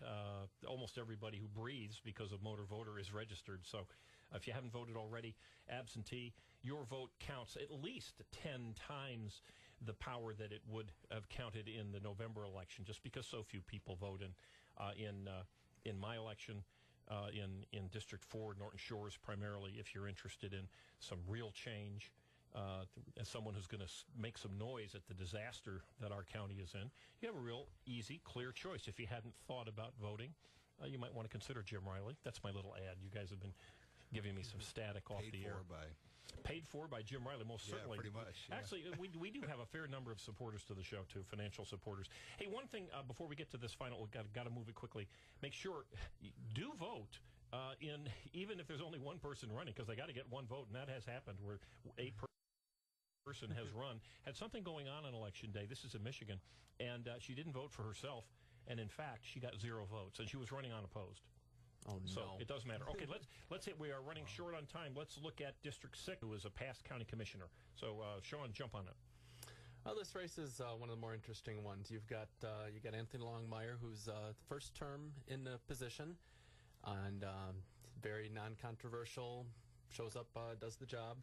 Almost everybody who breathes because of motor voter is registered, so if you haven't voted already, absentee, your vote counts at least 10 times the power that it would have counted in the November election, just because so few people vote. In my election, in District 4, Norton Shores primarily, if you're interested in some real change, as someone who's going to make some noise at the disaster that our county is in, you have a real easy, clear choice. If you hadn't thought about voting, you might want to consider Jim Riley. That's my little ad. You guys have been giving me some static off the air. Paid for by Jim Riley, most certainly. Pretty much. Yeah. Actually, we do have a fair number of supporters to the show, too, financial supporters. Hey, one thing before we get to this final, we've got to move it quickly. Make sure, do vote even if there's only one person running, because they got to get one vote, and that has happened where a person has run. Had something going on Election Day. This is in Michigan, and she didn't vote for herself, and in fact, she got 0 votes, and she was running unopposed. Oh, no. So it does matter. Okay, let's hit. We are running short on time. Let's look at District 6, who is a past county commissioner. So, Sean, jump on it. Well, this race is one of the more interesting ones. You got Anthony Longmire, who's first term in the position, and very non-controversial. Shows up, does the job.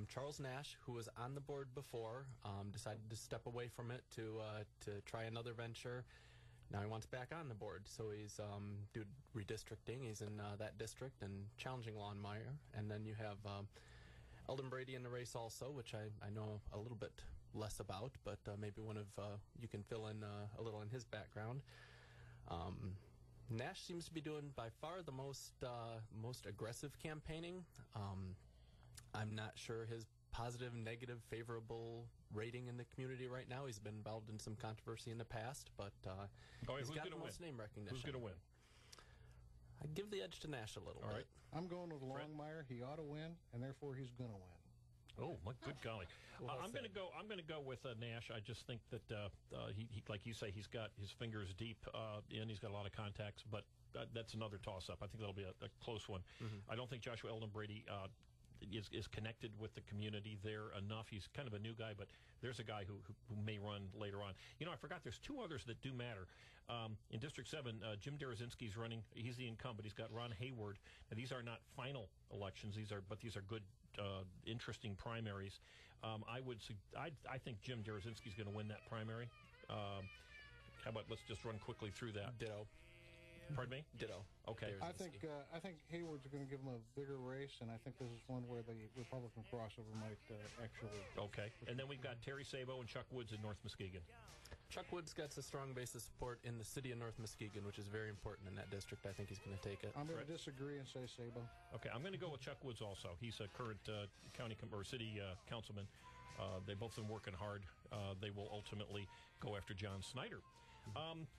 Charles Nash, who was on the board before, decided to step away from it to try another venture. Now he wants back on the board, so he's due redistricting. He's in that district and challenging Longmire. And then you have Eldon Brady in the race also, which I know a little bit less about, but maybe one of you can fill in a little in his background. Nash seems to be doing by far the most aggressive campaigning. I'm not sure his positive, negative, favorable rating in the community right now. He's been involved in some controversy in the past, but he's got the most name recognition. Who's going to win? I'd give the edge to Nash a little bit. I'm going with Longmire. He ought to win, and therefore he's going to win. Oh, my good golly! I'm going to go with Nash. I just think that he, like you say, he's got his fingers deep in. He's got a lot of contacts, but that's another toss-up. I think that'll be a close one. Mm-hmm. I don't think Joshua Eldon Brady is connected with the community there enough. He's kind of a new guy, but there's a guy who may run later on. You know, I forgot there's 2 others that do matter. In District 7, Jim Derazinski's running. He's the incumbent. He's got Ron Hayward. Now, these are not final elections. These are good, interesting primaries. I think Jim Derazinski's going to win that primary. How about let's just run quickly through that. Ditto. Pardon me? Ditto. Okay. I think Hayward's going to give him a bigger race, and I think this is one where the Republican crossover might actually. Okay. And then we've got Terry Sabo and Chuck Woods in North Muskegon. Chuck Woods got a strong base of support in the city of North Muskegon, which is very important in that district. I think he's going to take it. I'm going to disagree and say Sabo. Okay, I'm going to go with Chuck Woods also. He's a current city councilman. They've both been working hard. They will ultimately go after John Snyder.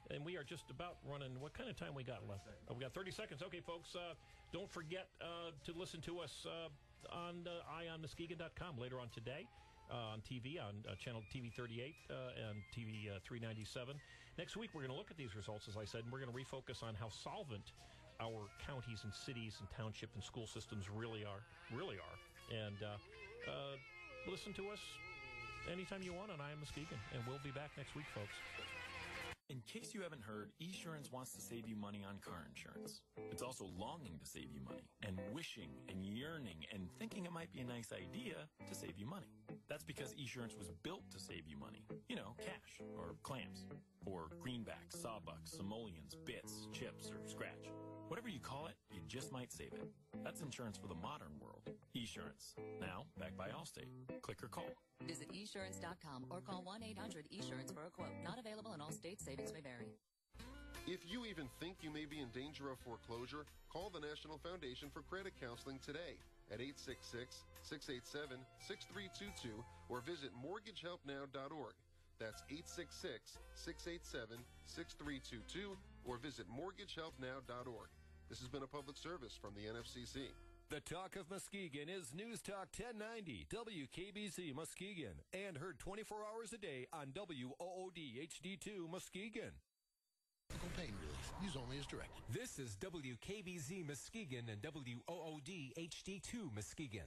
And we are just about running. What kind of time we got left? We got 30 seconds. Okay, folks, don't forget to listen to us on EyeOnMuskegon.com later on today. On TV, on channel TV 38 and TV 397. Next week, we're going to look at these results, as I said, and we're going to refocus on how solvent our counties and cities and township and school systems really are. And listen to us anytime you want on Eye on Muskegon, and we'll be back next week, folks. In case you haven't heard, eSurance wants to save you money on car insurance. It's also longing to save you money, and wishing and yearning and thinking it might be a nice idea to save you money. That's because eSurance was built to save you money. You know, cash, or clams, or greenbacks, sawbucks, simoleons, bits, chips, or scratch. Whatever you call it, you just might save it. That's insurance for the modern world. eSurance. Now, backed by Allstate. Click or call. Visit eSurance.com or call 1-800-ESurance for a quote. Not available in all states. Savings may vary. If you even think you may be in danger of foreclosure, call the National Foundation for Credit Counseling today at 866-687-6322 or visit mortgagehelpnow.org. That's 866-687-6322 or visit mortgagehelpnow.org. This has been a public service from the NFCC. The Talk of Muskegon is News Talk 1090 WKBZ Muskegon and heard 24 hours a day on WOOD HD2 Muskegon. Pain relief. Use only as directed. This is WKBZ Muskegon and WOOD HD2 Muskegon.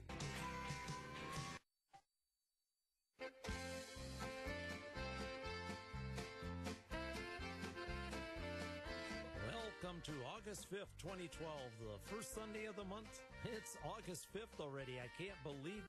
Welcome to August 5th, 2012, the first Sunday of the month. It's August 5th already. I can't believe